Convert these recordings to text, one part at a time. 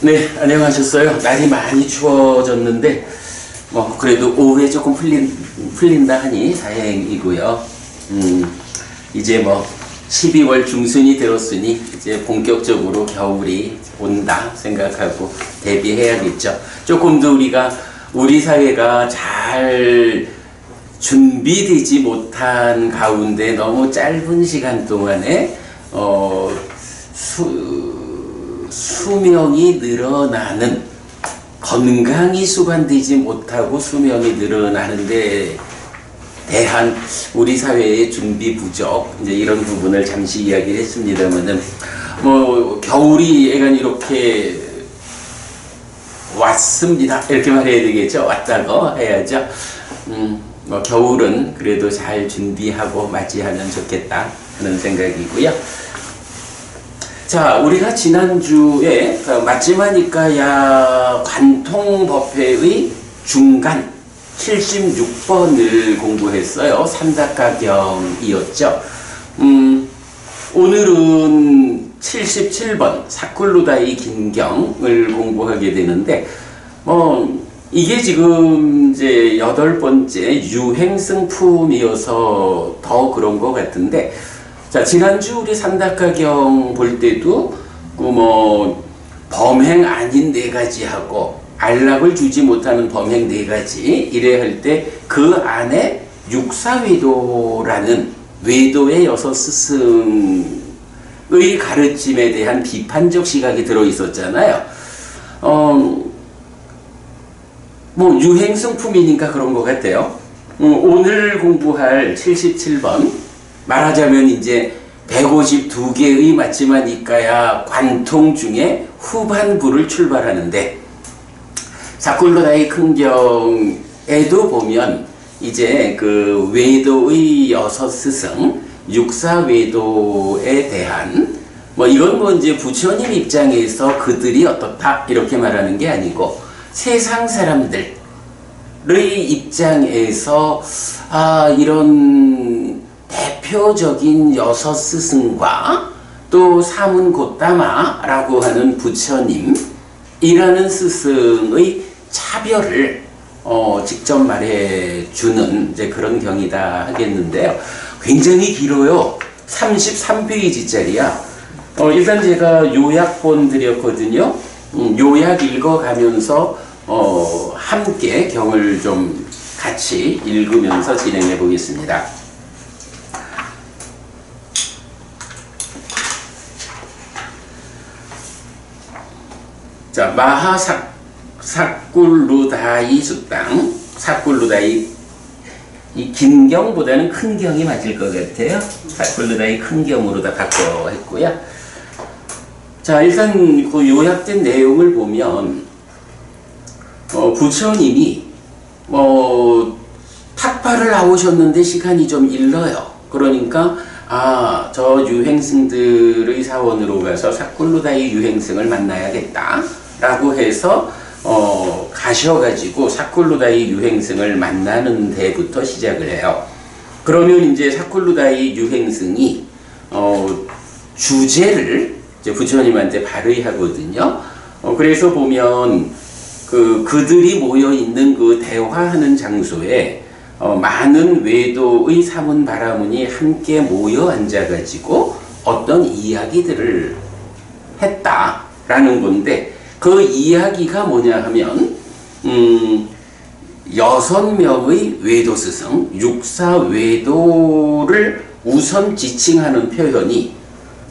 네, 안녕하셨어요. 날이 많이 추워졌는데, 그래도 오후에 조금 풀린다 하니 다행이고요. 이제 12월 중순이 되었으니, 이제 본격적으로 겨울이 온다 생각하고 대비해야겠죠. 조금 더 우리 사회가 잘 준비되지 못한 가운데 너무 짧은 시간 동안에, 수명이 늘어나는, 건강이 수반되지 못하고 수명이 늘어나는 데 대한 우리 사회의 준비 부족, 이제 이런 부분을 잠시 이야기를 했습니다만은, 겨울이 애간 이렇게 왔습니다. 이렇게 말해야 되겠죠. 왔다고 해야죠. 겨울은 그래도 잘 준비하고 맞이하면 좋겠다 하는 생각이고요. 자, 우리가 지난주에 맞지마니까야 관통법회의 중간 76번을 공부했어요. 삼다가경이었죠. 오늘은 77번 사쿨루다이 긴경을 공부하게 되는데, 이게 지금 이제 8번째 유행승품이어서 더 그런 것 같은데, 자, 지난주 우리 삼다가경 볼 때도 범행 아닌 4가지 하고 안락을 주지 못하는 범행 4가지 이래 할 때 그 안에 육사외도라는 외도의 6스승의 가르침에 대한 비판적 시각이 들어있었잖아요. 유행승품이니까 그런 것 같아요. 오늘 공부할 77번, 말하자면 이제 152개의 맞지마니까야 관통 중에 후반부를 출발하는데, 사쿨루다이 큰경에도 보면 이제 그 외도의 6스승, 육사외도에 대한 이건 이제 부처님 입장에서 그들이 어떻다 이렇게 말하는 게 아니고, 세상 사람들의 입장에서 이런 대표적인 6스승과 또 사문고따마라고 하는 부처님이라는 스승의 차별을 직접 말해주는 이제 그런 경이다 하겠는데요. 굉장히 길어요. 33페이지짜리야. 일단 제가 요약본 드렸거든요. 요약 읽어가면서 함께 경을 좀 같이 읽으면서 진행해 보겠습니다. 자, 사쿨루다이 수땅, 사쿨루다이, 이 긴경보다는 큰경이 맞을 것 같아요. 사쿨루다이 큰경으로 다 바꿔 했고요. 자, 일단 그 요약된 내용을 보면, 부처님이 탁파를 나오셨는데 시간이 좀 일러요. 그러니까 저 유행승들의 사원으로 가서 사쿨루다이 유행승을 만나야겠다 라고 해서 가셔가지고 사쿨루다이 유행승을 만나는 데부터 시작을 해요. 그러면 이제 사쿨루다이 유행승이 주제를 이제 부처님한테 발의하거든요. 그래서 보면 그들이 모여 있는 그 대화하는 장소에 많은 외도의 사문바라문이 함께 모여 앉아가지고 어떤 이야기들을 했다라는 건데, 그 이야기가 뭐냐 하면 6명의 외도스승, 육사외도를 우선 지칭하는 표현이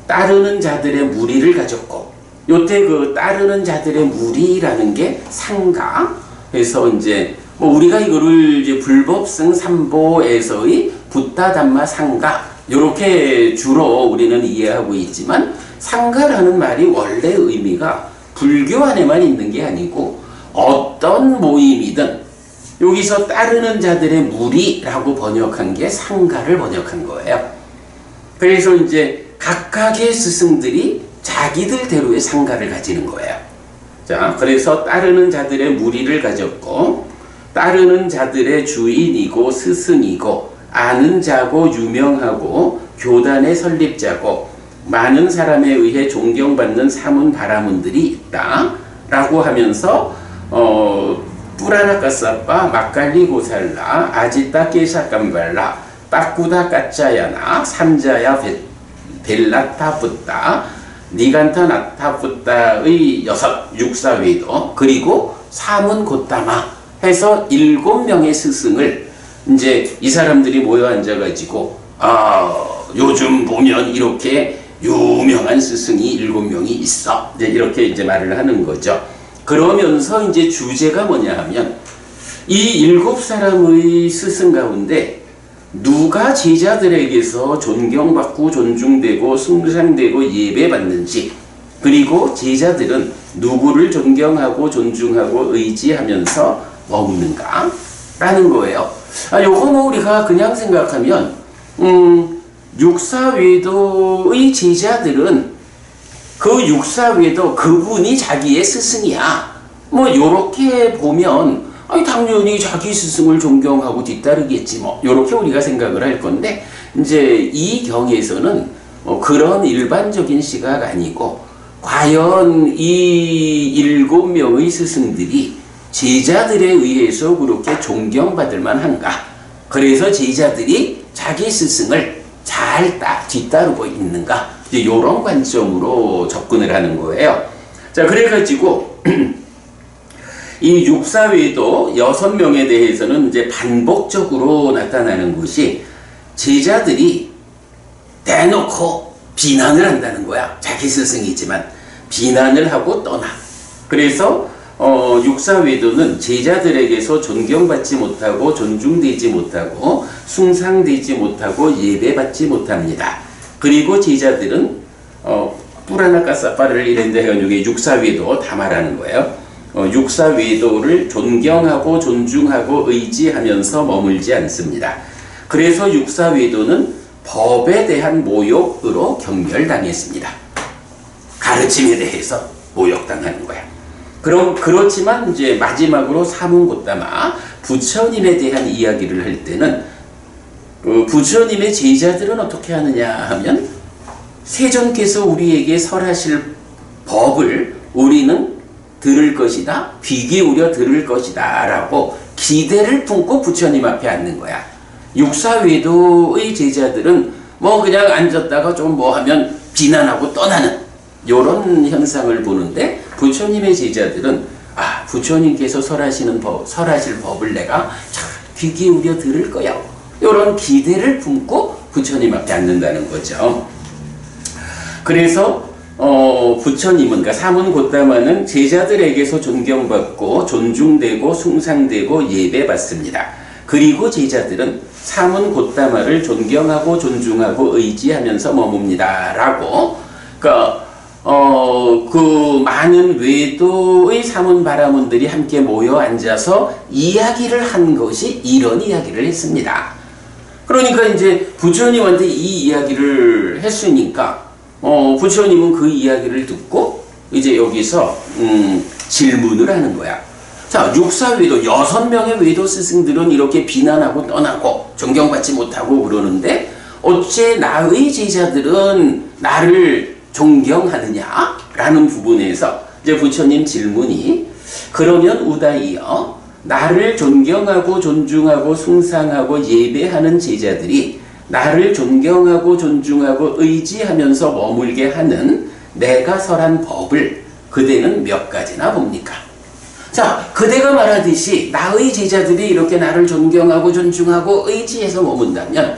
따르는 자들의 무리를 가졌고, 요때 그 따르는 자들의 무리라는 게 상가. 그래서 이제 우리가 이거를 이제 불법승 삼보에서의 붓다담마 상가, 요렇게 주로 우리는 이해하고 있지만, 상가라는 말이 원래 의미가 불교 안에만 있는 게 아니고 어떤 모임이든 여기서 따르는 자들의 무리라고 번역한 게 상가를 번역한 거예요. 그래서 이제 각각의 스승들이 자기들대로의 상가를 가지는 거예요. 자, 그래서 따르는 자들의 무리를 가졌고, 따르는 자들의 주인이고 스승이고 아는 자고 유명하고 교단의 설립자고 많은 사람에 의해 존경받는 사문 바라문들이 있다. 라고 하면서 뿌라나까싸빠 막갈리 고살라 아지따 깨샤깜발라 빠꾸다 까짜야나 삼자야 벨라타 붓다 니간타 나타 붓다의 6사외도 그리고 사문 곧다마 해서 7명의 스승을 이제 이 사람들이 모여 앉아가지고 요즘 보면 이렇게 유명한 스승이 7명이 있어. 이제 이렇게 이제 말을 하는 거죠. 그러면서 이제 주제가 뭐냐 하면 이 7사람의 스승 가운데 누가 제자들에게서 존경받고 존중되고 숭상되고 예배받는지 그리고 제자들은 누구를 존경하고 존중하고 의지하면서 머무는가 라는 거예요. 요거 뭐 우리가 그냥 생각하면 육사외도의 제자들은 그 육사외도 그분이 자기의 스승이야. 뭐 요렇게 보면 당연히 자기 스승을 존경하고 뒤따르겠지 뭐 요렇게 우리가 생각을 할 건데 이제 이 경에서는 그런 일반적인 시각 아니고 과연 이 7명의 스승들이 제자들에 의해서 그렇게 존경받을 만한가? 그래서 제자들이 자기 스승을 잘 뒤따르고 있는가? 이제 이런 관점으로 접근을 하는 거예요. 자, 그래가지고 이 육사외도 6명에 대해서는 이제 반복적으로 나타나는 것이 제자들이 대놓고 비난을 한다는 거야. 자기 스승이지만 비난을 하고 떠나. 그래서 육사외도는 제자들에게서 존경받지 못하고 존중되지 못하고 숭상되지 못하고 예배받지 못합니다. 그리고 제자들은 뿌라나까사파를 이랜데 해가지고 육사외도 다 말하는 거예요. 육사외도를 존경하고 존중하고 의지하면서 머물지 않습니다. 그래서 육사외도는 법에 대한 모욕으로 경멸당했습니다. 가르침에 대해서 모욕당하는 거야. 그렇지만 이제 마지막으로 사문고다마 부처님에 대한 이야기를 할 때는 부처님의 제자들은 어떻게 하느냐 하면 세존께서 우리에게 설하실 법을 우리는 들을 것이다, 귀 기울여 들을 것이다 라고 기대를 품고 부처님 앞에 앉는 거야. 육사외도의 제자들은 뭐 그냥 앉았다가 좀 뭐 하면 비난하고 떠나는 요런 현상을 보는데 부처님의 제자들은 부처님께서 설하실 법을 내가 귀 기울여 들을 거야. 요런 기대를 품고 부처님 앞에 앉는다는 거죠. 그래서 부처님은 그러니까 사문고다마는 제자들에게서 존경받고 존중되고 숭상되고 예배받습니다. 그리고 제자들은 사문고다마를 존경하고 존중하고 의지하면서 머뭅니다. 라고 그러니까 그 많은 외도의 사문바라문들이 함께 모여 앉아서 이야기를 한 것이 이런 이야기를 했습니다. 그러니까 이제 부처님한테 이 이야기를 했으니까 부처님은 그 이야기를 듣고 이제 여기서 질문을 하는 거야. 자, 육사외도 6명의 외도 스승들은 이렇게 비난하고 떠나고 존경받지 못하고 그러는데 어째 나의 제자들은 나를 존경하느냐? 라는 부분에서 이제 부처님 질문이 그러면 우다이여 나를 존경하고 존중하고 숭상하고 예배하는 제자들이 나를 존경하고 존중하고 의지하면서 머물게 하는 내가 설한 법을 그대는 몇 가지나 봅니까? 자, 그대가 말하듯이 나의 제자들이 이렇게 나를 존경하고 존중하고 의지해서 머문다면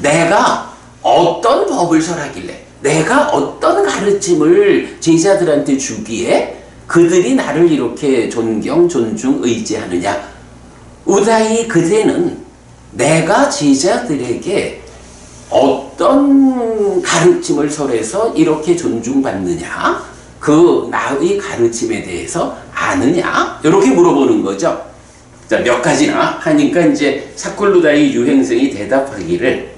내가 어떤 법을 설하길래 내가 어떤 가르침을 제자들한테 주기에 그들이 나를 이렇게 존경, 존중, 의지하느냐? 우다이 그대는 내가 제자들에게 어떤 가르침을 설해서 이렇게 존중받느냐? 그 나의 가르침에 대해서 아느냐? 이렇게 물어보는 거죠. 자, 몇 가지나 하니까 이제 사쿨루다이 유행생이 대답하기를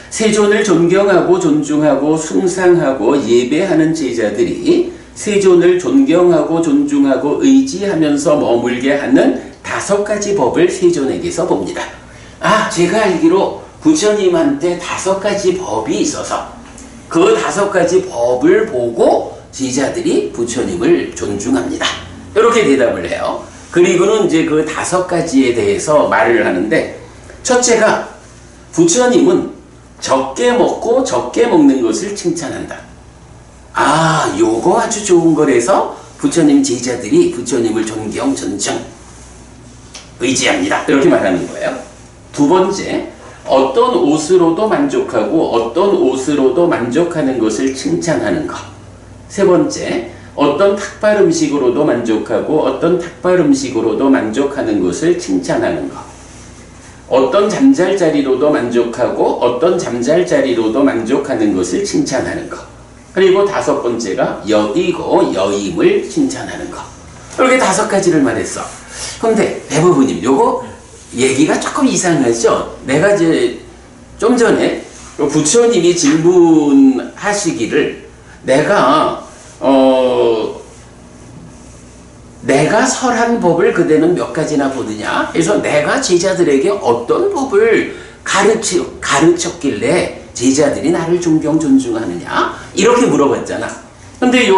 세존을 존경하고 존중하고 숭상하고 예배하는 제자들이 세존을 존경하고 존중하고 의지하면서 머물게 하는 5가지 법을 세존에게서 봅니다. 제가 알기로 부처님한테 5가지 법이 있어서 그 5가지 법을 보고 제자들이 부처님을 존중합니다. 이렇게 대답을 해요. 그리고는 이제 그 5가지에 대해서 말을 하는데, 첫째가 부처님은 적게 먹고 적게 먹는 것을 칭찬한다. 아, 요거 아주 좋은 거라서 부처님 제자들이 부처님을 존경, 존중, 의지합니다. 이렇게 말하는 거예요. 두 번째, 어떤 옷으로도 만족하고 어떤 옷으로도 만족하는 것을 칭찬하는 것. 세 번째, 어떤 탁발 음식으로도 만족하고 어떤 탁발 음식으로도 만족하는 것을 칭찬하는 것. 어떤 잠잘자리로도 만족하고 어떤 잠잘자리로도 만족하는 것을 칭찬하는 것. 그리고 5번째가 여의고 여임을 칭찬하는 것. 이렇게 5가지를 말했어. 근데 대부분님 요거 얘기가 조금 이상하죠? 내가 이제 좀 전에 부처님이 질문하시기를 내가 설한 법을 그대는 몇 가지나 보느냐? 그래서 내가 제자들에게 어떤 법을 가르쳤길래 제자들이 나를 존경, 존중하느냐? 이렇게 물어봤잖아. 근데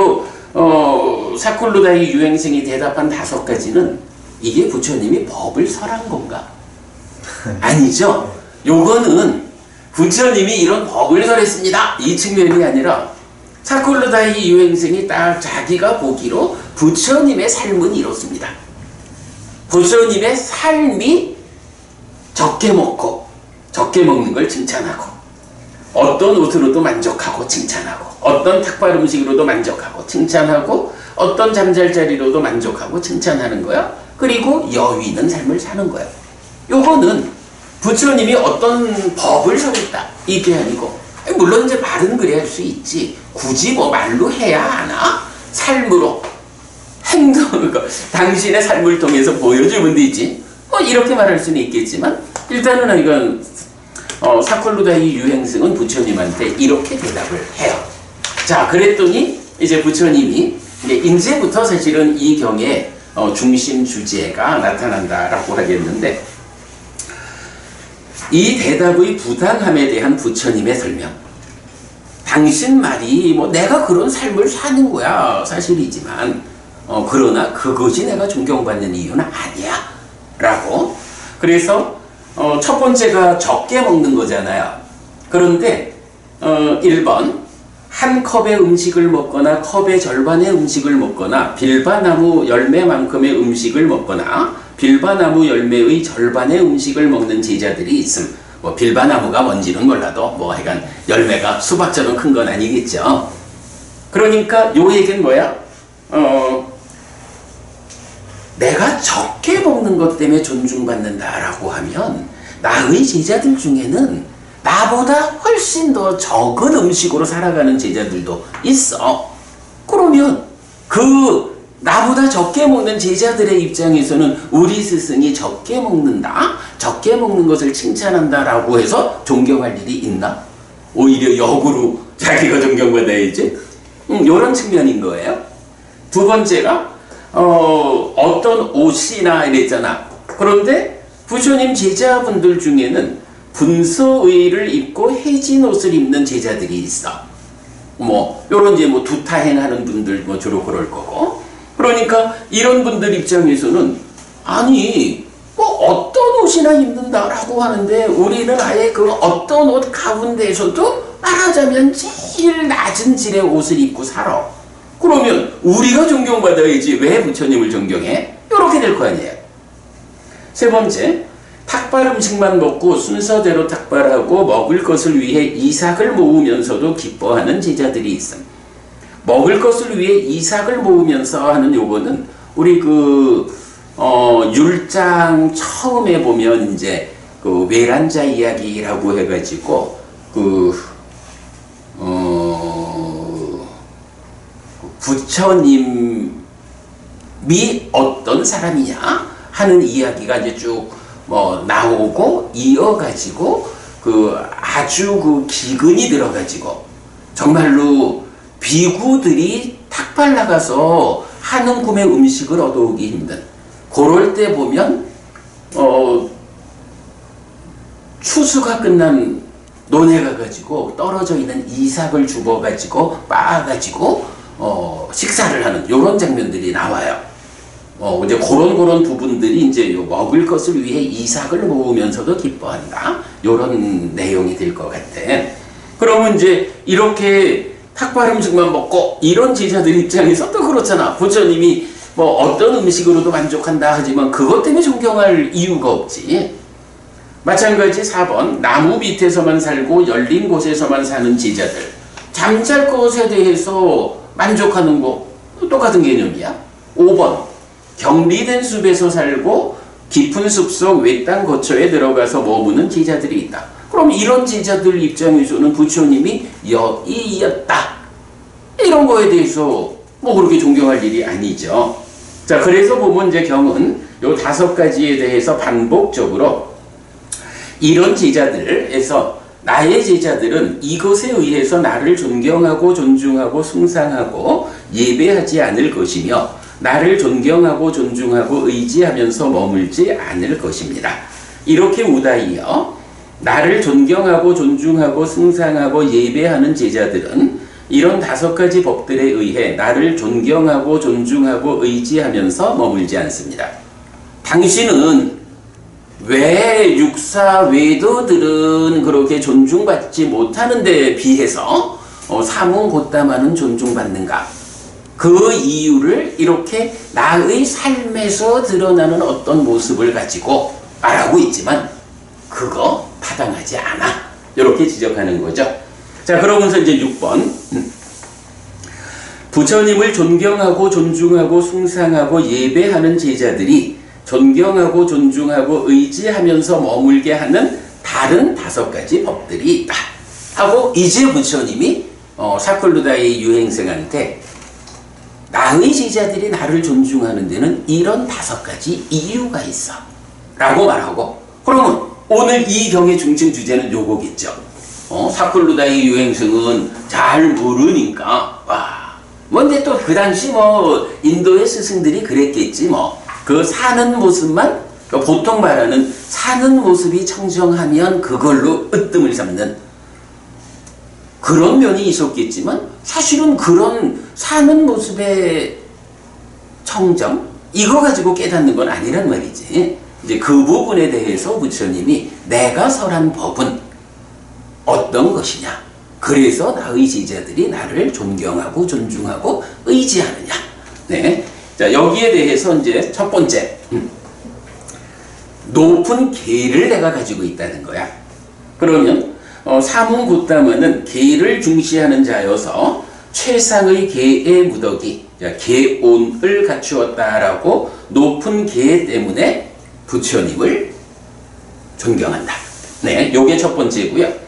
사쿨루다이 유행생이 대답한 5가지는 이게 부처님이 법을 설한 건가? 아니죠. 요거는 부처님이 이런 법을 설했습니다. 이 측면이 아니라 사쿨루다이 유행생이 딱 자기가 보기로 부처님의 삶은 이렇습니다. 부처님의 삶이 적게 먹고 적게 먹는 걸 칭찬하고 어떤 옷으로도 만족하고 칭찬하고 어떤 탁발 음식으로도 만족하고 칭찬하고 어떤 잠잘자리로도 만족하고 칭찬하는 거야. 그리고 여유 있는 삶을 사는 거야. 요거는 부처님이 어떤 법을 설했다 이게 아니고, 물론 이제 말은 그래야 할 수 있지 굳이 뭐 말로 해야 하나? 삶으로 행동, 당신의 삶을 통해서 보여주면 되지 이렇게 말할 수는 있겠지만, 일단은 이건 사쿨루다이 유행승은 부처님한테 이렇게 대답을 해요. 자, 그랬더니 이제 부처님이 이제부터 사실은 이 경에 중심 주제가 나타난다라고 하겠는데, 이 대답의 부당함에 대한 부처님의 설명. 당신 말이 뭐 내가 그런 삶을 사는 거야 사실이지만 그러나 그것이 내가 존경받는 이유는 아니야 라고. 그래서 첫 번째가 적게 먹는 거잖아요. 그런데 1번 한 컵의 음식을 먹거나 컵의 절반의 음식을 먹거나 빌바나무 열매만큼의 음식을 먹거나 빌바나무 열매의 절반의 음식을 먹는 제자들이 있음. 뭐 빌바나무가 뭔지는 몰라도 뭐 하여간 열매가 수박처럼 큰 건 아니겠죠. 그러니까 요 얘기는 뭐야? 내가 적게 먹는 것 때문에 존중받는다라고 하면 나의 제자들 중에는 나보다 훨씬 더 적은 음식으로 살아가는 제자들도 있어. 그러면 그 나보다 적게 먹는 제자들의 입장에서는 우리 스승이 적게 먹는다, 적게 먹는 것을 칭찬한다라고 해서 존경할 일이 있나? 오히려 역으로 자기가 존경받아야지. 이런 측면인 거예요. 두 번째가 어떤 옷이나 이랬잖아. 그런데 부처님 제자분들 중에는 분서의를 입고 해진 옷을 입는 제자들이 있어. 뭐 요런 이제 뭐 두타행 하는 분들 뭐 주로 그럴 거고. 그러니까 이런 분들 입장에서는 아니 뭐 어떤 옷이나 입는다라고 하는데 우리는 아예 그 어떤 옷 가운데에서도 말하자면 제일 낮은 질의 옷을 입고 살아. 그러면 우리가 존경받아야지 왜 부처님을 존경해? 이렇게 될 거 아니에요. 세 번째, 탁발 음식만 먹고 순서대로 탁발하고 먹을 것을 위해 이삭을 모으면서도 기뻐하는 제자들이 있습니다. 먹을 것을 위해 이삭을 모으면서 하는 요거는 우리 율장 처음에 보면 이제 그 외란자 이야기라고 해가지고 부처님이 어떤 사람이냐 하는 이야기가 이제 쭉 나오고 이어가지고 아주 기근이 들어가지고 정말로 비구들이 탁발 나가서 한 움큼의 음식을 얻어오기 힘든 그럴 때 보면 추수가 끝난 논에 가가지고 떨어져 있는 이삭을 주워가지고 빻아가지고 식사를 하는 요런 장면들이 나와요. 이제 그런 부분들이 이제 요 먹을 것을 위해 이삭을 모으면서도 기뻐한다. 요런 내용이 될 것 같아. 그러면 이제 이렇게 탁발 음식만 먹고 이런 제자들 입장에서 또 그렇잖아. 부처님이 뭐 어떤 음식으로도 만족한다 하지만 그것 때문에 존경할 이유가 없지. 마찬가지 4번 나무 밑에서만 살고 열린 곳에서만 사는 제자들. 잠잘 것에 대해서 만족하는 거 똑같은 개념이야. 5번 격리된 숲에서 살고 깊은 숲속 외딴 거처에 들어가서 머무는 제자들이 있다. 그럼 이런 제자들 입장에서는 부처님이 여의였다. 이런 거에 대해서 뭐 그렇게 존경할 일이 아니죠. 자, 그래서 보면 이제 경은 요 5가지에 대해서 반복적으로 이런 제자들에서 나의 제자들은 이것에 의해서 나를 존경하고 존중하고 숭상하고 예배하지 않을 것이며 나를 존경하고 존중하고 의지하면서 머물지 않을 것입니다. 이렇게 우다이어 나를 존경하고 존중하고 숭상하고 예배하는 제자들은 이런 5가지 법들에 의해 나를 존경하고 존중하고 의지하면서 머물지 않습니다. 당신은 왜 육사 외도들은 그렇게 존중받지 못하는 데 비해서 사문고따만은 존중받는가? 그 이유를 이렇게 나의 삶에서 드러나는 어떤 모습을 가지고 말하고 있지만 그거 타당하지 않아. 이렇게 지적하는 거죠. 자, 그러면서 이제 6번 부처님을 존경하고 존중하고 숭상하고 예배하는 제자들이 존경하고 존중하고 의지하면서 머물게 하는 다른 5가지 법들이 있다 하고 이제 부처님이 사클루다의 유행생한테 나의 제자들이 나를 존중하는 데는 이런 5가지 이유가 있어 라고 말하고, 그러면 오늘 이 경의 중심 주제는 요거겠죠. 사클루다의 유행생은 잘 모르니까 뭐 이제 또 그 당시 뭐 인도의 스승들이 그랬겠지 뭐. 그 사는 모습만, 그러니까 보통 말하는 사는 모습이 청정하면 그걸로 으뜸을 잡는 그런 면이 있었겠지만 사실은 그런 사는 모습의 청정 이거 가지고 깨닫는 건 아니란 말이지. 이제 그 부분에 대해서 부처님이 내가 설한 법은 어떤 것이냐, 그래서 나의 제자들이 나를 존경하고 존중하고 의지하느냐. 네. 자, 여기에 대해서 이제 첫 번째, 높은 계를 내가 가지고 있다는 거야. 그러면 사문고따마는 계를 중시하는 자여서 최상의 계의 무덕이 계온을 갖추었다라고 높은 계 때문에 부처님을 존경한다. 네, 요게 첫 번째고요.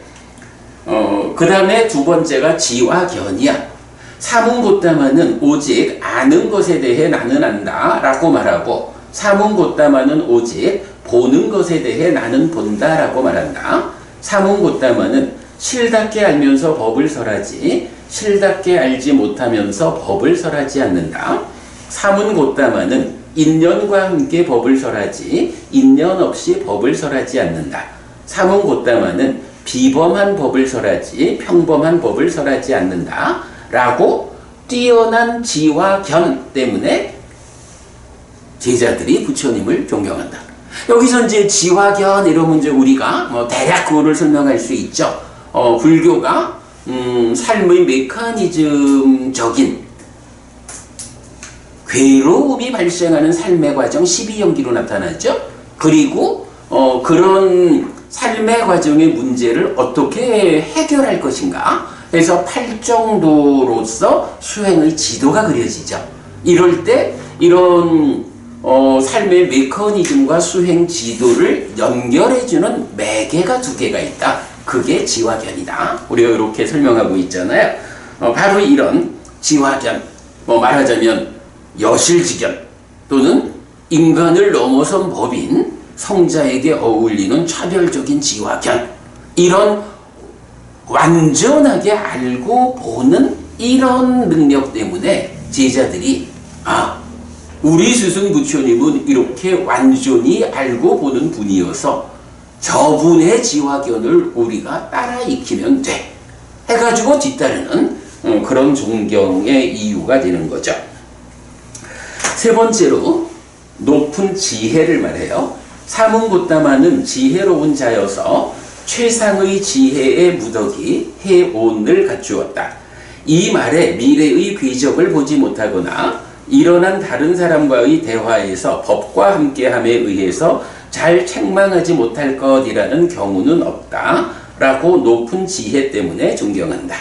그 다음에 두 번째가 지와견이야. 사문고따마는 오직 아는 것에 대해 나는 안다 라고 말하고, 사문고따마는 오직 보는 것에 대해 나는 본다 라고 말한다. 사문고따마는 실답게 알면서 법을 설하지 실답게 알지 못하면서 법을 설하지 않는다. 사문고따마는 인연과 함께 법을 설하지 인연 없이 법을 설하지 않는다. 사문고따마는 비범한 법을 설하지 평범한 법을 설하지 않는다 라고 뛰어난 지와 견 때문에 제자들이 부처님을 존경한다. 여기서 이제 지와 견 이러면 이제 우리가 대략 그거를 설명할 수 있죠. 불교가 삶의 메커니즘적인 괴로움이 발생하는 삶의 과정 12연기로 나타나죠. 그리고 그런 삶의 과정의 문제를 어떻게 해결할 것인가 해서 8정도로서 수행의 지도가 그려지죠. 이럴 때 이런 삶의 메커니즘과 수행 지도를 연결해주는 매개가 2개가 있다. 그게 지와견이다. 우리가 이렇게 설명하고 있잖아요. 바로 이런 지와견, 말하자면 여실지견 또는 인간을 넘어선 법인 성자에게 어울리는 차별적인 지와견, 이런 완전하게 알고 보는 이런 능력 때문에 제자들이 우리 스승 부처님은 이렇게 완전히 알고 보는 분이어서 저분의 지화견을 우리가 따라 익히면 돼 해가지고 뒤따르는 그런 존경의 이유가 되는 거죠. 세 번째로 높은 지혜를 말해요. 사문부다마는 지혜로운 자여서 최상의 지혜의 무덕이 해온을 갖추었다. 이 말에 미래의 궤적을 보지 못하거나 일어난 다른 사람과의 대화에서 법과 함께함에 의해서 잘 책망하지 못할 것이라는 경우는 없다 라고 높은 지혜 때문에 존경한다.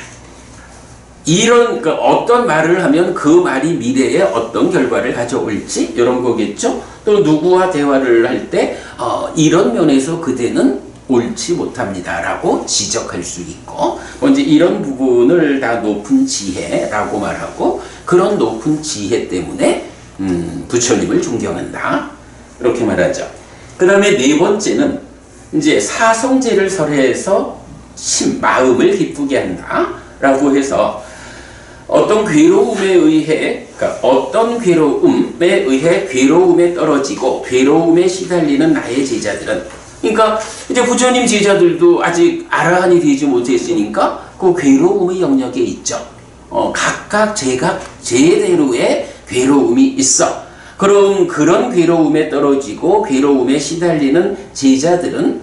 이런 어떤 말을 하면 그 말이 미래에 어떤 결과를 가져올지 이런 거겠죠. 또 누구와 대화를 할 때 이런 면에서 그대는 옳지 못합니다 라고 지적할 수 있고 이제 이런 부분을 다 높은 지혜라고 말하고 그런 높은 지혜 때문에 부처님을 존경한다 이렇게 말하죠. 그 다음에 네 번째는 이제 사성제를 설해서 마음을 기쁘게 한다 라고 해서 어떤 괴로움에 의해 괴로움에 떨어지고 괴로움에 시달리는 나의 제자들은, 그러니까 이제 부처님 제자들도 아직 아라한이 되지 못했으니까 그 괴로움의 영역에 있죠. 각각 제대로의 괴로움이 있어. 그럼 그런 괴로움에 떨어지고 괴로움에 시달리는 제자들은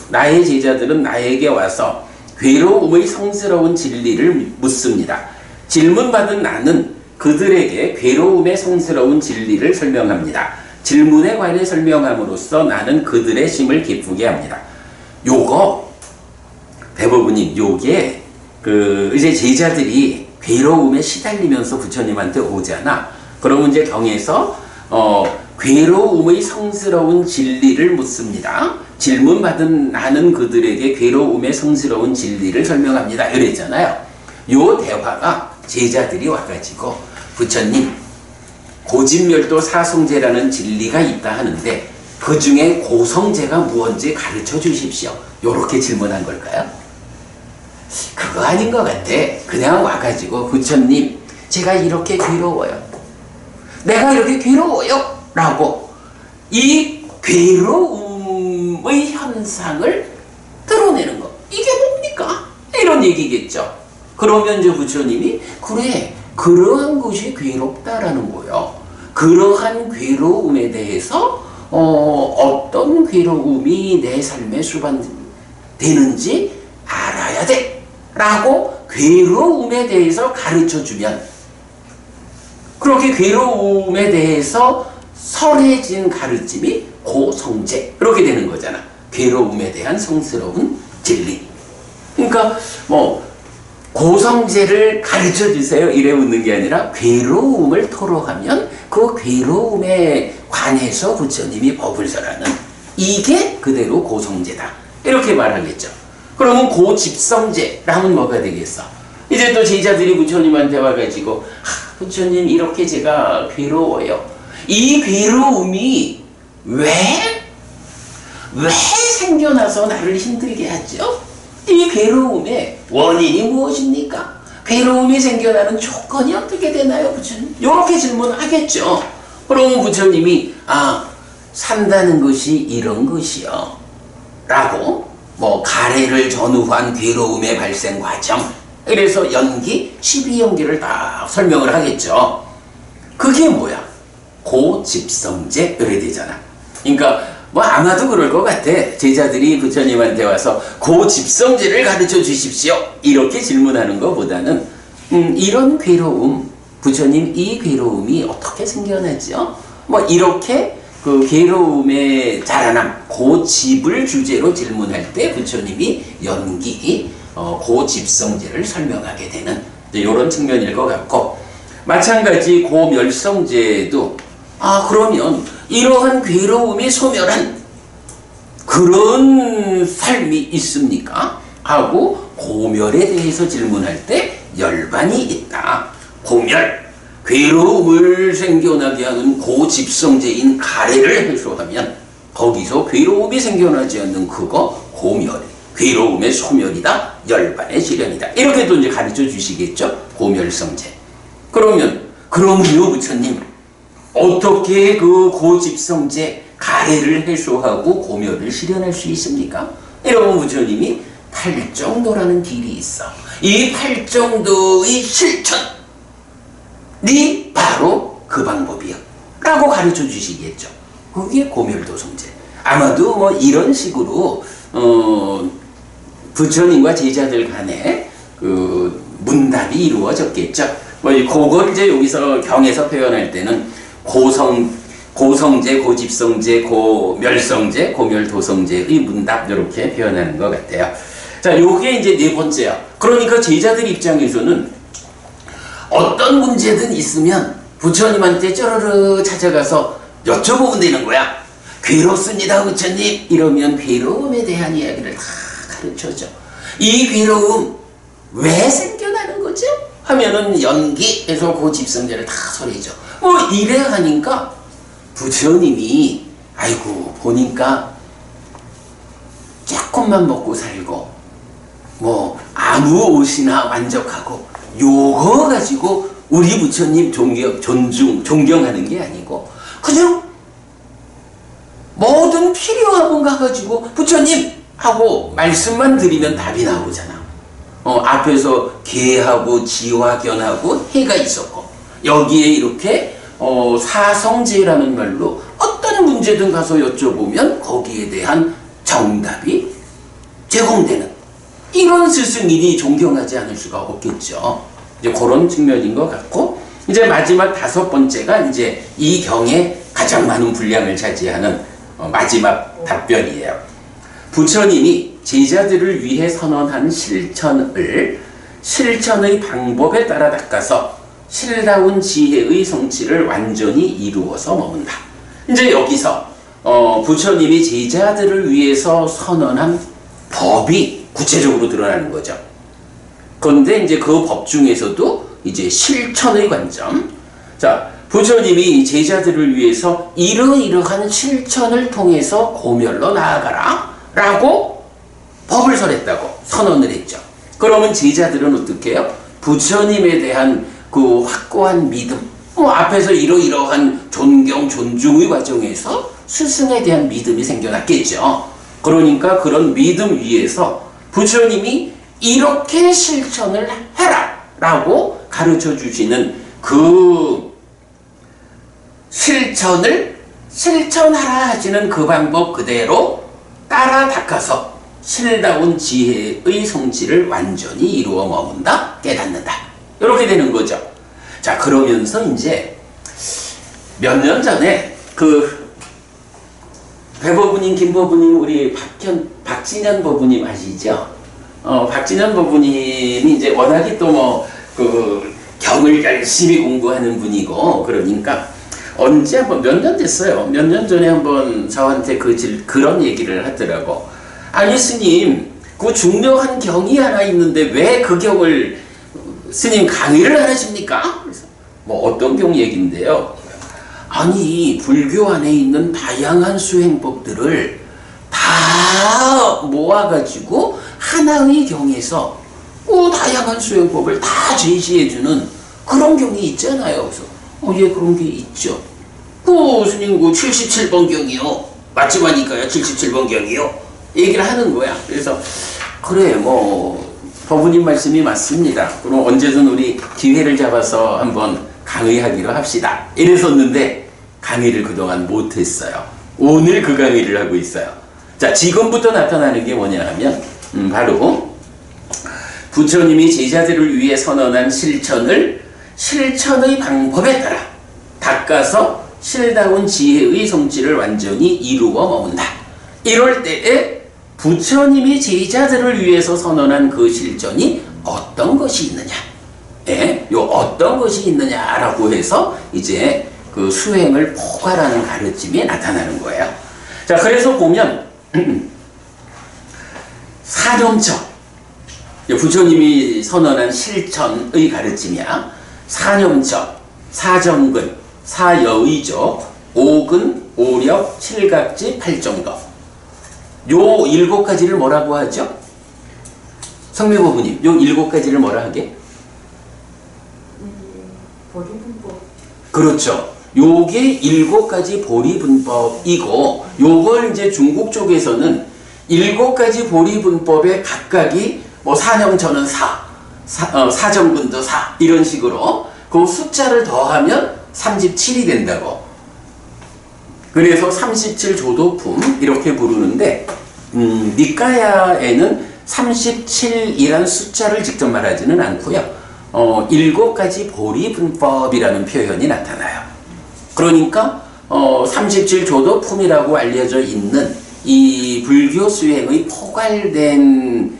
나의 제자들은 나에게 와서 괴로움의 성스러운 진리를 묻습니다. 질문받은 나는 그들에게 괴로움의 성스러운 진리를 설명합니다. 질문에 관해 설명함으로써 나는 그들의 심을 기쁘게 합니다. 요거 대부분이 요게 이제 제자들이 괴로움에 시달리면서 부처님한테 오잖아. 그러면 이제 경에서 괴로움의 성스러운 진리를 묻습니다. 질문받은 나는 그들에게 괴로움의 성스러운 진리를 설명합니다. 이랬잖아요. 요 대화가 제자들이 와가지고 부처님 고집멸도 사성제라는 진리가 있다 하는데 그 중에 고성제가 무언지 가르쳐 주십시오. 요렇게 질문한 걸까요? 그거 아닌 것 같아. 그냥 와가지고 부처님 제가 이렇게 괴로워요. 내가 이렇게 괴로워요. 라고 이 괴로움의 현상을 드러내는 거. 이게 뭡니까? 이런 얘기겠죠. 그러면 이제 부처님이 그래 그러한 것이 괴롭다라는 거예요. 그러한 괴로움에 대해서 어떤 괴로움이 내 삶에 수반되는지 알아야 돼 라고 괴로움에 대해서 가르쳐주면 그렇게 괴로움에 대해서 설해진 가르침이 고성제 이렇게 되는 거잖아. 괴로움에 대한 성스러운 진리. 그러니까 고성제를 가르쳐 주세요 이래 묻는 게 아니라 괴로움을 토로하면 그 괴로움에 관해서 부처님이 법을 설하는 이게 그대로 고성제다 이렇게 말하겠죠. 그러면 고집성제라면 뭐가 되겠어? 이제 또 제자들이 부처님한테 와가지고 부처님 이렇게 제가 괴로워요. 이 괴로움이 왜 생겨나서 나를 힘들게 하죠? 이 괴로움의 원인이 무엇입니까? 괴로움이 생겨나는 조건이 어떻게 되나요, 부처님? 이렇게 질문하겠죠. 그러면 부처님이 산다는 것이 이런 것이요 라고 가래를 전후한 괴로움의 발생 과정 그래서 연기, 12연기를 다 설명을 하겠죠. 그게 뭐야? 고집성제 이래 되잖아. 그러니까 아마도 그럴 것 같아. 제자들이 부처님한테 와서 고집성제를 가르쳐 주십시오 이렇게 질문하는 것보다는 이런 괴로움 부처님 이 괴로움이 어떻게 생겨나죠? 이렇게 그 괴로움의 자라남 고집을 주제로 질문할 때 부처님이 연기 고집성제를 설명하게 되는 이런 측면일 것 같고 마찬가지 고멸성제도 그러면 이러한 괴로움이 소멸한 그런 삶이 있습니까? 하고 고멸에 대해서 질문할 때 열반이 있다. 고멸, 괴로움을 생겨나게 하는 고집성제인 가래를 해소하면 거기서 괴로움이 생겨나지 않는 그거 고멸, 괴로움의 소멸이다. 열반의 실현이다. 이렇게 또 이제 가르쳐 주시겠죠? 고멸성제. 그러면요 부처님 어떻게 그 고집성제 가래를 해소하고 고멸을 실현할 수 있습니까? 이러면 부처님이 탈정도라는 길이 있어. 이 팔정도의 실천이 바로 그 방법이요 라고 가르쳐 주시겠죠. 그게 고멸도성제. 아마도 뭐 이런 식으로 부처님과 제자들 간에 그 문답이 이루어졌겠죠. 뭐 그걸 이제 여기서 경에서 표현할 때는 고성제, 고집성제, 고멸성제, 고멸도성제의 문답 이렇게 표현하는 것 같아요. 자, 요게 이제 네 번째야. 그러니까 제자들 입장에서는 어떤 문제든 있으면 부처님한테 쩌르르 찾아가서 여쭤보면 되는 거야. 괴롭습니다, 부처님. 이러면 괴로움에 대한 이야기를 다 가르쳐줘. 이 괴로움 왜 생겨나는 거죠? 하면은 연기에서 고집성제를 다 설해줘. 뭐 이래 하니까 부처님이 아이고 보니까 조금만 먹고 살고 뭐 아무 옷이나 만족하고 요거 가지고 우리 부처님 존경하는 게 아니고 그냥 뭐든 필요한 거 가지고 부처님 하고 말씀만 드리면 답이 나오잖아. 앞에서 개하고 지화견하고 해가 있었고 여기에 이렇게 사성제라는 말로 어떤 문제든 가서 여쭤보면 거기에 대한 정답이 제공되는 이런 스승이니 존경하지 않을 수가 없겠죠. 이제 그런 측면인 것 같고 이제 마지막 다섯 번째가 이제 이 경에 가장 많은 분량을 차지하는 마지막 답변이에요. 부처님이 제자들을 위해 선언한 실천의 방법에 따라 닦아서 실다운 지혜의 성취를 완전히 이루어서 머문다. 이제 여기서 부처님이 제자들을 위해서 선언한 법이 구체적으로 드러나는 거죠. 그런데 이제 그 법 중에서도 이제 실천의 관점. 자, 부처님이 제자들을 위해서 이러이러한 실천을 통해서 고멸로 나아가라 라고 법을 설했다고 선언을 했죠. 그러면 제자들은 어떻게 해요? 부처님에 대한 그 확고한 믿음, 앞에서 이러이러한 존경, 존중의 과정에서 스승에 대한 믿음이 생겨났겠죠. 그러니까 그런 믿음 위에서 부처님이 이렇게 실천을 해라 라고 가르쳐 주시는 그 실천하라 하시는 그 방법 그대로 따라 닦아서 실다운 지혜의 성취를 완전히 이루어 머문다, 깨닫는다. 이렇게 되는 거죠. 자, 그러면서 이제 몇 년 전에 그 배법부님, 김법부님, 우리 박진현 법부님 아시죠? 박진현 법부님이 이제 워낙에 또 뭐 그 경을 열심히 공부하는 분이고 그러니까 언제 한번 몇 년 됐어요. 몇 년 전에 한번 저한테 그런 얘기를 하더라고. 아니 스님, 그 중요한 경이 하나 있는데 왜 그 경을 스님 강의를 안 하십니까? 그래서 뭐 어떤 경 얘기인데요. 아니 불교 안에 있는 다양한 수행법들을 다 모아가지고 하나의 경에서 다양한 수행법을 다 제시해주는 그런 경이 있잖아요. 그래서 예, 그런 게 있죠. 스님 77번 경이요. 맞지 마니까요. 77번 경이요. 얘기를 하는 거야. 그래서 그래 뭐 법부님 말씀이 맞습니다. 그럼 언제든 우리 기회를 잡아서 한번 강의하기로 합시다. 이랬었는데 강의를 그동안 못했어요. 오늘 그 강의를 하고 있어요. 자, 지금부터 나타나는 게 뭐냐 하면 바로 부처님이 제자들을 위해 선언한 실천의 방법에 따라 닦아서 실다운 지혜의 성취를 완전히 이루어 머문다. 이럴 때에 부처님이 제자들을 위해서 선언한 그 실천이 어떤 것이 있느냐, 요 어떤 것이 있느냐라고 해서 이제 그 수행을 포괄하는 가르침이 나타나는 거예요. 자, 그래서 보면 사념처, 부처님이 선언한 실천의 가르침이야. 사념처, 사정근, 사여의조, 오근, 오력, 칠각지, 팔정도. 요 7가지를 뭐라고 하죠? 성묘법부님, 요 7가지를 뭐라 하게? 보리분법. 그렇죠. 요게 7가지 보리분법이고, 요걸 이제 중국 쪽에서는 7가지 보리분법의 각각이 뭐 사념처는 4점근도 4 이런 식으로 그 숫자를 더하면 37이 된다고. 그래서 37조도품 이렇게 부르는데 니까야에는 37이라는 숫자를 직접 말하지는 않고요. 7가지 보리분법이라는 표현이 나타나요. 그러니까 37조도품이라고 알려져 있는 이 불교 수행의 포괄된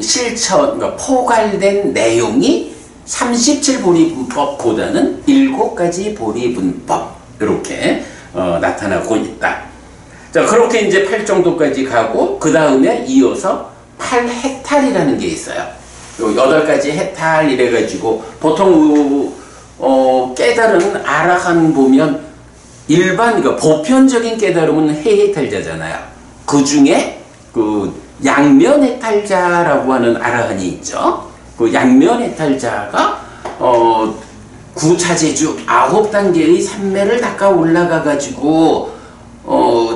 실천, 그러니까 포괄된 내용이 37보리분법보다는 7가지 보리분법 이렇게 나타나고 있다. 자, 그렇게 이제 8정도까지 가고 그 다음에 이어서 8해탈이라는 게 있어요. 8가지 해탈 이래가지고 보통 깨달은 아라한 보면 일반 그러니까 보편적인 깨달음은 해해탈자잖아요. 그 중에 그 양면해탈자라고 하는 아라한이 있죠. 그 양면해탈자가 구차제주 9단계의 산매를 닦아 올라가 가지고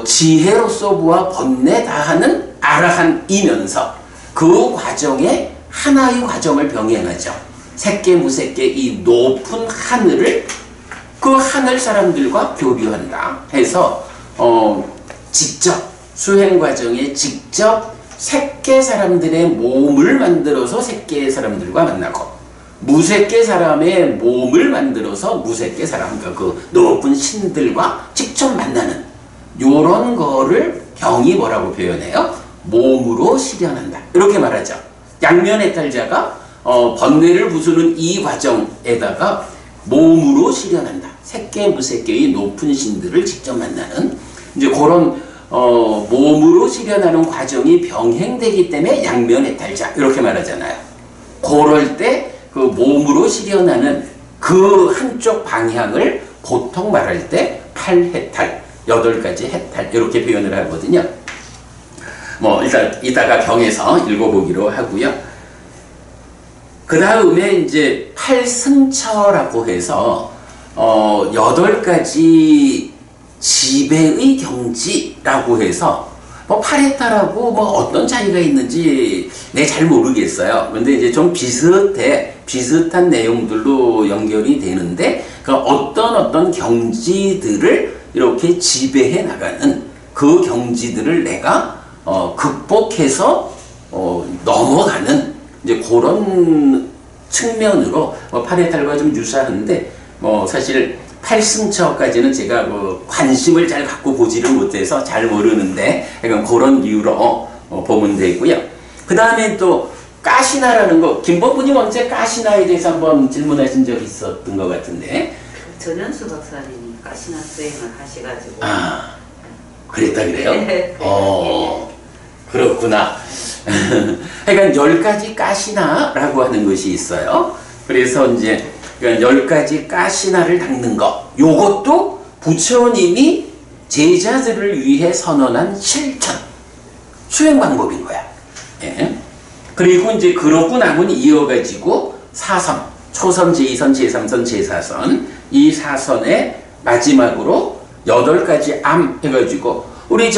지혜로서 보아 번뇌 다하는 아라한이면서 그 과정에 하나의 과정을 병행하죠. 색계 무색계 이 높은 하늘을 그 하늘 사람들과 교류한다 해서 직접 수행 과정에 직접 색계 사람들의 몸을 만들어서 색계 사람들과 만나고 무색계 사람의 몸을 만들어서 무색계 사람, 그러니까 그 높은 신들과 직접 만나는 요런 거를 경이 뭐라고 표현해요? 몸으로 실현한다. 이렇게 말하죠. 양면해탈자가 번뇌를 부수는 이 과정에다가 몸으로 실현한다. 색계 무색계의 높은 신들을 직접 만나는 이제 그런 몸으로 실현하는 과정이 병행되기 때문에 양면해탈자 이렇게 말하잖아요. 그럴 때 그 몸으로 실현하는 그 한쪽 방향을 보통 말할 때 8해탈, 8가지 해탈 이렇게 표현을 하거든요. 뭐 일단 이따가 경에서 읽어보기로 하고요. 그 다음에 이제 8승처라고 해서 8가지 지배의 경지라고 해서 뭐 8해탈하고 뭐 어떤 차이가 있는지 내 잘 모르겠어요. 근데 이제 좀 비슷한 내용들로 연결이 되는데 그 어떤 경지들을 이렇게 지배해 나가는 그 경지들을 내가 극복해서 넘어가는 이제 그런 측면으로 8해탈과 좀 유사한데 사실 8승처까지는 제가 관심을 잘 갖고 보지를 못해서 잘 모르는데 약간 그런 이유로 보면 되고요. 그 다음에 또 까시나라는 거, 김범부님 언제 까시나에 대해서 한번 질문하신 적 있었던 것 같은데. 전현수 박사님이 까시나 수행을 하셔가지고. 아, 그랬다 그래요? 네. 그렇구나. 그러니까 10가지 까시나라고 하는 것이 있어요. 그래서 이제 10가지 까시나를 닦는 것, 요것도 부처님이 제자들을 위해 선언한 실천, 수행 방법인 거야. 예. 그리고 이제 그러고 나면 이어가지고 사선, 초선, 제2선, 제3선, 제4선, 이 사선의 마지막으로 8가지 암 해가지고 우리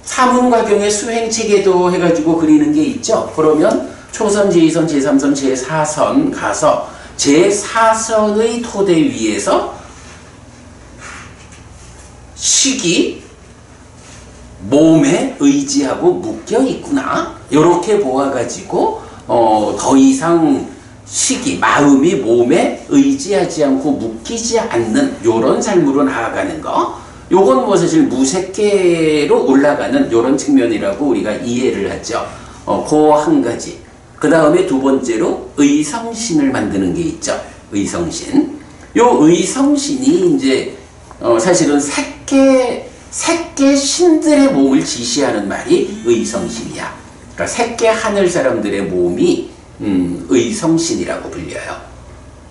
사문과경의 수행체계도 해가지고 그리는 게 있죠. 그러면 초선, 제2선, 제3선, 제4선 가서 제4선의 토대 위에서 식이 몸에 의지하고 묶여 있구나. 이렇게 보아가지고 더 이상 식이 마음이 몸에 의지하지 않고 묶이지 않는 요런 삶으로 나아가는 거. 요건 뭐 사실 무색계로 올라가는 요런 측면이라고 우리가 이해를 하죠. 그 한 가지. 그 다음에 두 번째로 의성신을 만드는 게 있죠. 의성신. 요 의성신이 이제 사실은 색계 신들의 몸을 지시하는 말이 의성신이야. 그러니까 색계 하늘 사람들의 몸이 의성신이라고 불려요.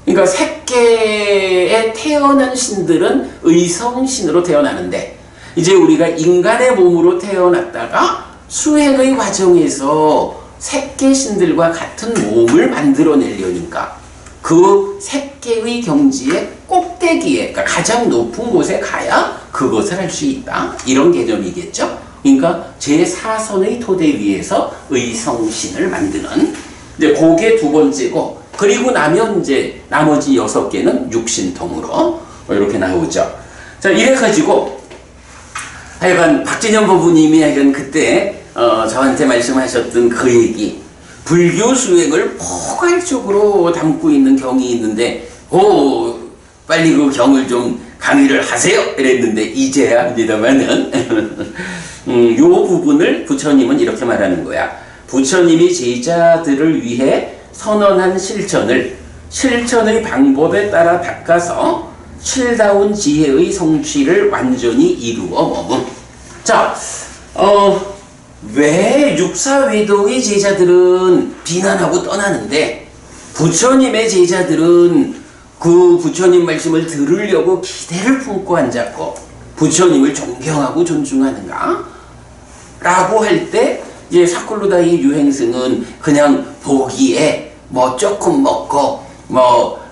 그러니까 색계에 태어난 신들은 의성신으로 태어나는데 이제 우리가 인간의 몸으로 태어났다가 수행의 과정에서 색계 신들과 같은 몸을 만들어내려니까 그 색계의 경지의 꼭대기에, 그러니까 가장 높은 곳에 가야 그것을 할 수 있다. 이런 개념이겠죠. 그러니까 제4선의 토대 위에서 의성신을 만드는 이제 그게 두 번째고, 그리고 나면 이제 나머지 6개는 육신통으로 이렇게 나오죠. 자, 이래가지고 하여간 박진영 법부님이 하여간 그때 저한테 말씀하셨던 그 얘기, 불교 수행을 포괄적으로 담고 있는 경이 있는데 빨리 그 경을 좀 강의를 하세요 이랬는데 이제야 합니다만은 요 부분을 부처님은 이렇게 말하는 거야. 부처님이 제자들을 위해 선언한 실천의 방법에 따라 닦아서 실다운 지혜의 성취를 완전히 이루어 머문. 자, 왜 육사외도의 제자들은 비난하고 떠나는데 부처님의 제자들은 그 부처님 말씀을 들으려고 기대를 품고 앉았고 부처님을 존경하고 존중하는가? 라고 할 때 이제 사쿨루다이 유행승은 그냥 보기에 뭐 조금 먹고 뭐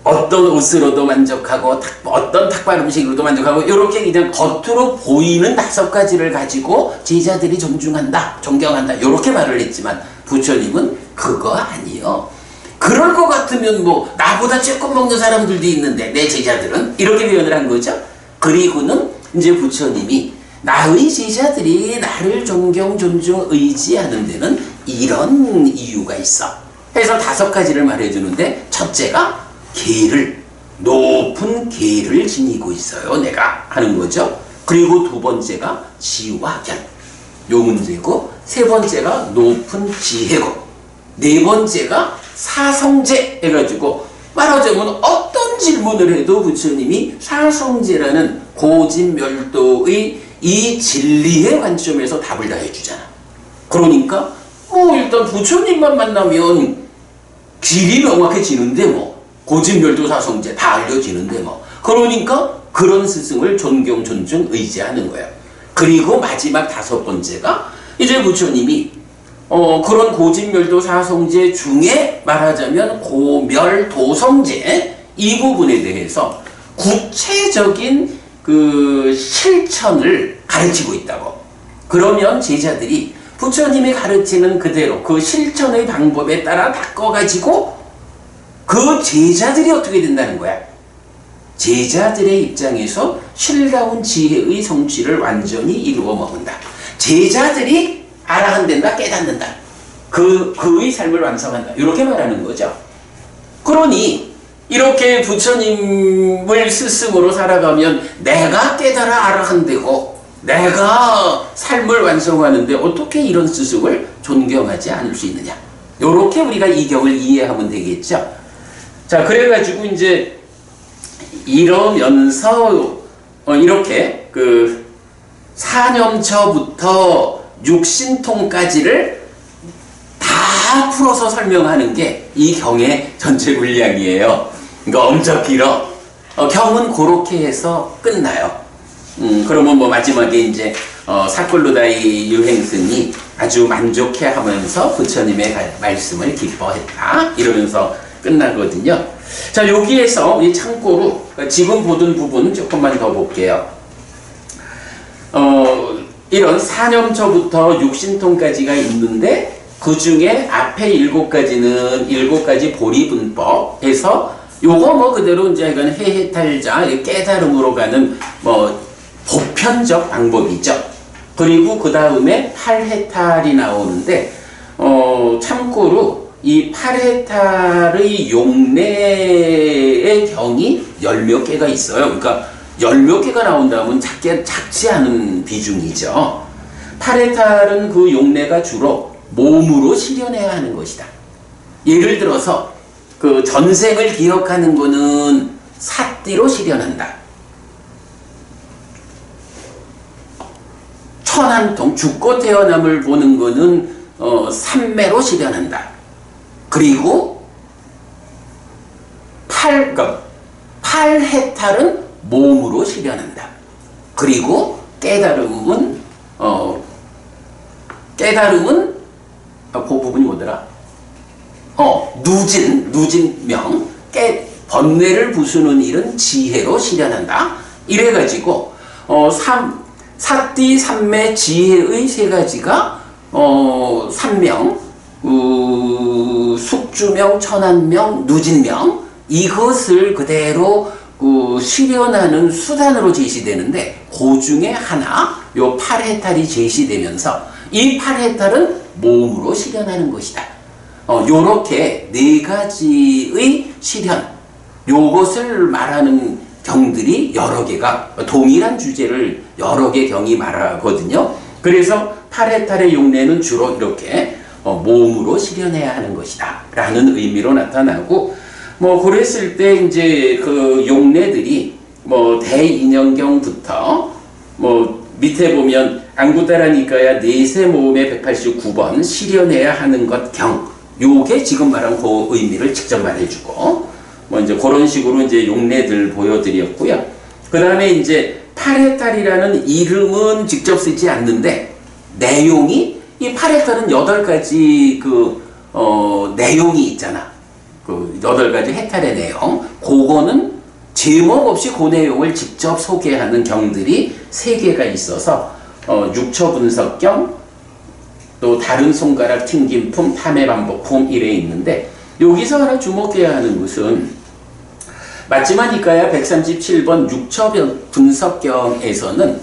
어떤 옷으로도 만족하고 어떤 탁발 음식으로도 만족하고 이렇게 그냥 겉으로 보이는 5가지를 가지고 제자들이 존중한다, 존경한다 이렇게 말을 했지만 부처님은 그거 아니요. 그럴 것 같으면 뭐 나보다 조금 먹는 사람들도 있는데 내 제자들은 이렇게 표현을 한 거죠. 그리고는 이제 부처님이 나의 제자들이 나를 존경, 존중, 의지하는 데는 이런 이유가 있어. 해서 5가지를 말해주는데 첫째가 높은 계를 지니고 있어요. 내가 하는 거죠. 그리고 두 번째가 지화견. 요 문제고 세 번째가 높은 지혜고 네 번째가 사성제 해가지고 말하자면 어떤 질문을 해도 부처님이 사성제라는 고진멸도의 이 진리의 관점에서 답을 다 해주잖아. 그러니까 뭐 일단 부처님만 만나면 길이 명확해지는데 뭐 고진멸도 사성제 다 알려지는데 뭐 그러니까 그런 스승을 존경, 존중, 의지하는 거야. 그리고 마지막 5번째가 이제 부처님이 그런 고진멸도 사성제 중에 말하자면 고멸도성제 이 부분에 대해서 구체적인 그 실천을 가르치고 있다고. 그러면 제자들이 부처님이 가르치는 그대로 그 실천의 방법에 따라 바꿔가지고 그 제자들이 어떻게 된다는 거야? 제자들의 입장에서 실다운 지혜의 성취를 완전히 이루어 먹는다. 제자들이 알아간다, 깨닫는다. 그의 삶을 완성한다. 이렇게 말하는 거죠. 그러니 이렇게 부처님을 스승으로 살아가면 내가 깨달아 알아간다고 내가 삶을 완성하는데 어떻게 이런 스승을 존경하지 않을 수 있느냐. 이렇게 우리가 이 경을 이해하면 되겠죠. 자, 그래가지고 이제 이러면서 이렇게 그 사념처부터 육신통까지를 다 풀어서 설명하는 게 이 경의 전체 분량이에요. 그러니까 엄청 길어. 경은 그렇게 해서 끝나요. 그러면 뭐 마지막에 이제 사쿨루다이 유행승이 아주 만족해하면서 부처님의 말씀을 기뻐했다 이러면서 끝나거든요. 자, 여기에서 우리 참고로 지금 보던 부분 조금만 더 볼게요. 이런 사념처부터 육신통까지가 있는데 그 중에 앞에 7가지는 7가지 보리분법 해서 요거 뭐 그대로 이제 이건 해해탈자 깨달음으로 가는 뭐 보편적 방법이죠. 그리고 그 다음에 8해탈이 나오는데 참고로 이 8해탈의 용례의 경이 10몇 개가 있어요. 그러니까 10몇 개가 나온다면 작지 않은 비중이죠. 8해탈은 그 용례가 주로 몸으로 실현해야 하는 것이다. 예를 들어서 그 전생을 기억하는 거는 사띠로 실현한다. 천한통 죽고 태어남을 보는 거는 삼매로 실현한다. 그리고 8해탈은 몸으로 실현한다. 그리고 깨달음은 그 부분이 뭐더라? 누진명 번뇌를 부수는 일은 지혜로 실현한다. 이래가지고 사띠 삼매 지혜의 3가지가 산명, 숙주명, 천안명, 누진명 이것을 그대로 실현하는 수단으로 제시되는데 그 중에 하나 요 8해탈이 제시되면서 이 8해탈은 몸으로 실현하는 것이다. 요렇게 네 가지의 실현 요것을 말하는 경들이 여러 개가 동일한 주제를 여러 개 경이 말하거든요. 그래서 8해탈의 용례는 주로 이렇게 몸으로 실현해야 하는 것이다 라는 의미로 나타나고 뭐 그랬을 때 이제 그 용례들이 뭐 대인연경부터 뭐 밑에 보면 안구따라니까야 내세 모음의 189번 실현해야 하는 것 경 요게 지금 말한 그 의미를 직접 말해주고 뭐 이제 그런 식으로 이제 용례들 보여드렸고요. 그 다음에 이제 8해탈이라는 이름은 직접 쓰지 않는데 내용이 이 8해탈은 8가지 내용이 있잖아. 그 8가지 해탈의 내용. 그거는 제목 없이 그 내용을 직접 소개하는 경들이 3개가 있어서 육처 분석경, 또 다른 손가락 튕김품, 탐의 반복품 이래 있는데 여기서 하나 주목해야 하는 것은 맞지마니까야 137번 육처 분석경에서는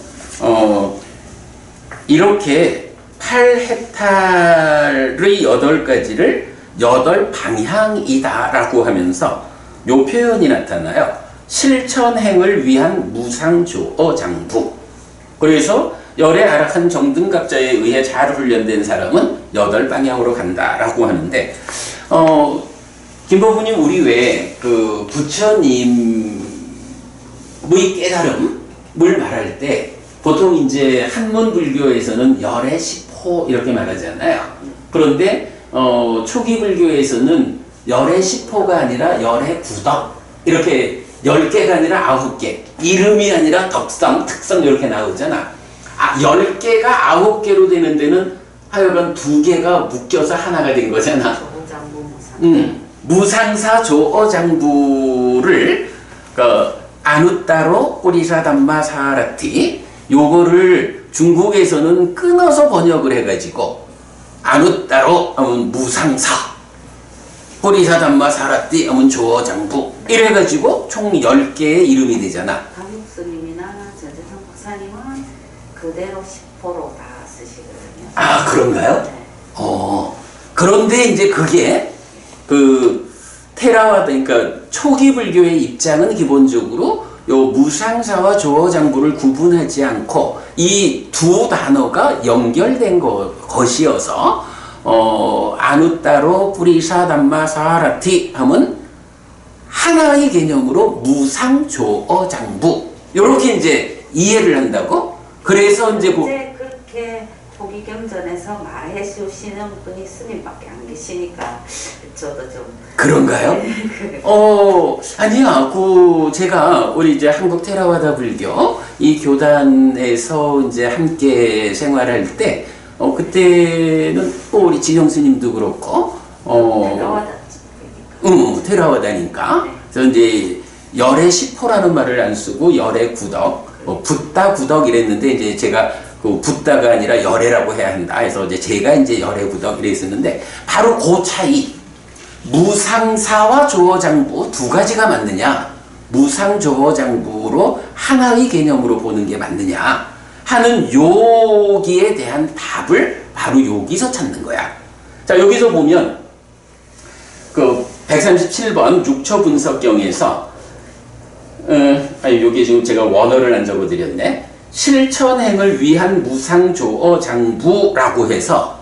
이렇게 8해탈의 8가지를 8방향이다 라고 하면서 요 표현이 나타나요. 실천행을 위한 무상조어장부. 그래서 열의 아락한 정등갑자에 의해 잘 훈련된 사람은 8방향으로 간다라고 하는데 김법부님 우리 왜 그 부처님의 깨달음을 말할 때 보통 이제 한문 불교에서는 열의 10호 이렇게 말하잖아요. 그런데 초기 불교에서는 열의 10호가 아니라 열의 구덕 이렇게 10개가 아니라 9개 이름이 아니라 덕성, 특성 이렇게 나오잖아. 10개가 9개로 되는 데는 하여간 2개가 묶여서 하나가 된 거잖아. 조어장부 무상. 무상사 조어장부를 아누따로 꼬리사 담마 사라티 요거를 중국에서는 끊어서 번역을 해가지고 아누따로 하면 무상사 꼬리사 담마 사라티 하면 조어장부 이래가지고 총 10개의 이름이 되잖아. 강육스님이나 전재성 박사님은 그대로 10호로 다 쓰시거든요. 아 그런가요? 네. 그런데 이제 그게 그 테라와다 그러니까 초기 불교의 입장은 기본적으로 요 무상사와 조어장부를 구분하지 않고 이 두 단어가 연결된 것이어서 아누따로 뿌리사 담마 사라티 하면 하나의 개념으로 무상조어장부 이렇게 이제 이해를 한다고. 그래서 이제 그렇게 초기 경전에서 말해 주시는 분이 스님밖에 안 계시니까 저도 좀 그런가요? 아니야. 제가 우리 이제 한국 테라와다 불교 이 교단에서 이제 함께 생활할 때 그때는 또 우리 지영 스님도 그렇고 테라와다니까. 그래서 이제 열의 10호라는 말을 안 쓰고 열의 구덕, 붓다 구덕 이랬는데 이제 제가 그 붓다가 아니라 열애라고 해야 한다. 그래서 이제 제가 이제 열애 구덕 이랬었는데 바로 그 차이. 무상사와 조어장부 2가지가 맞느냐, 무상조어장부로 하나의 개념으로 보는 게 맞느냐 하는 여기에 대한 답을 바로 여기서 찾는 거야. 자, 여기서 보면 그 137번 육처 분석경에서 여기 지금 제가 원어를 안 적어드렸네. 실천행을 위한 무상조어장부라고 해서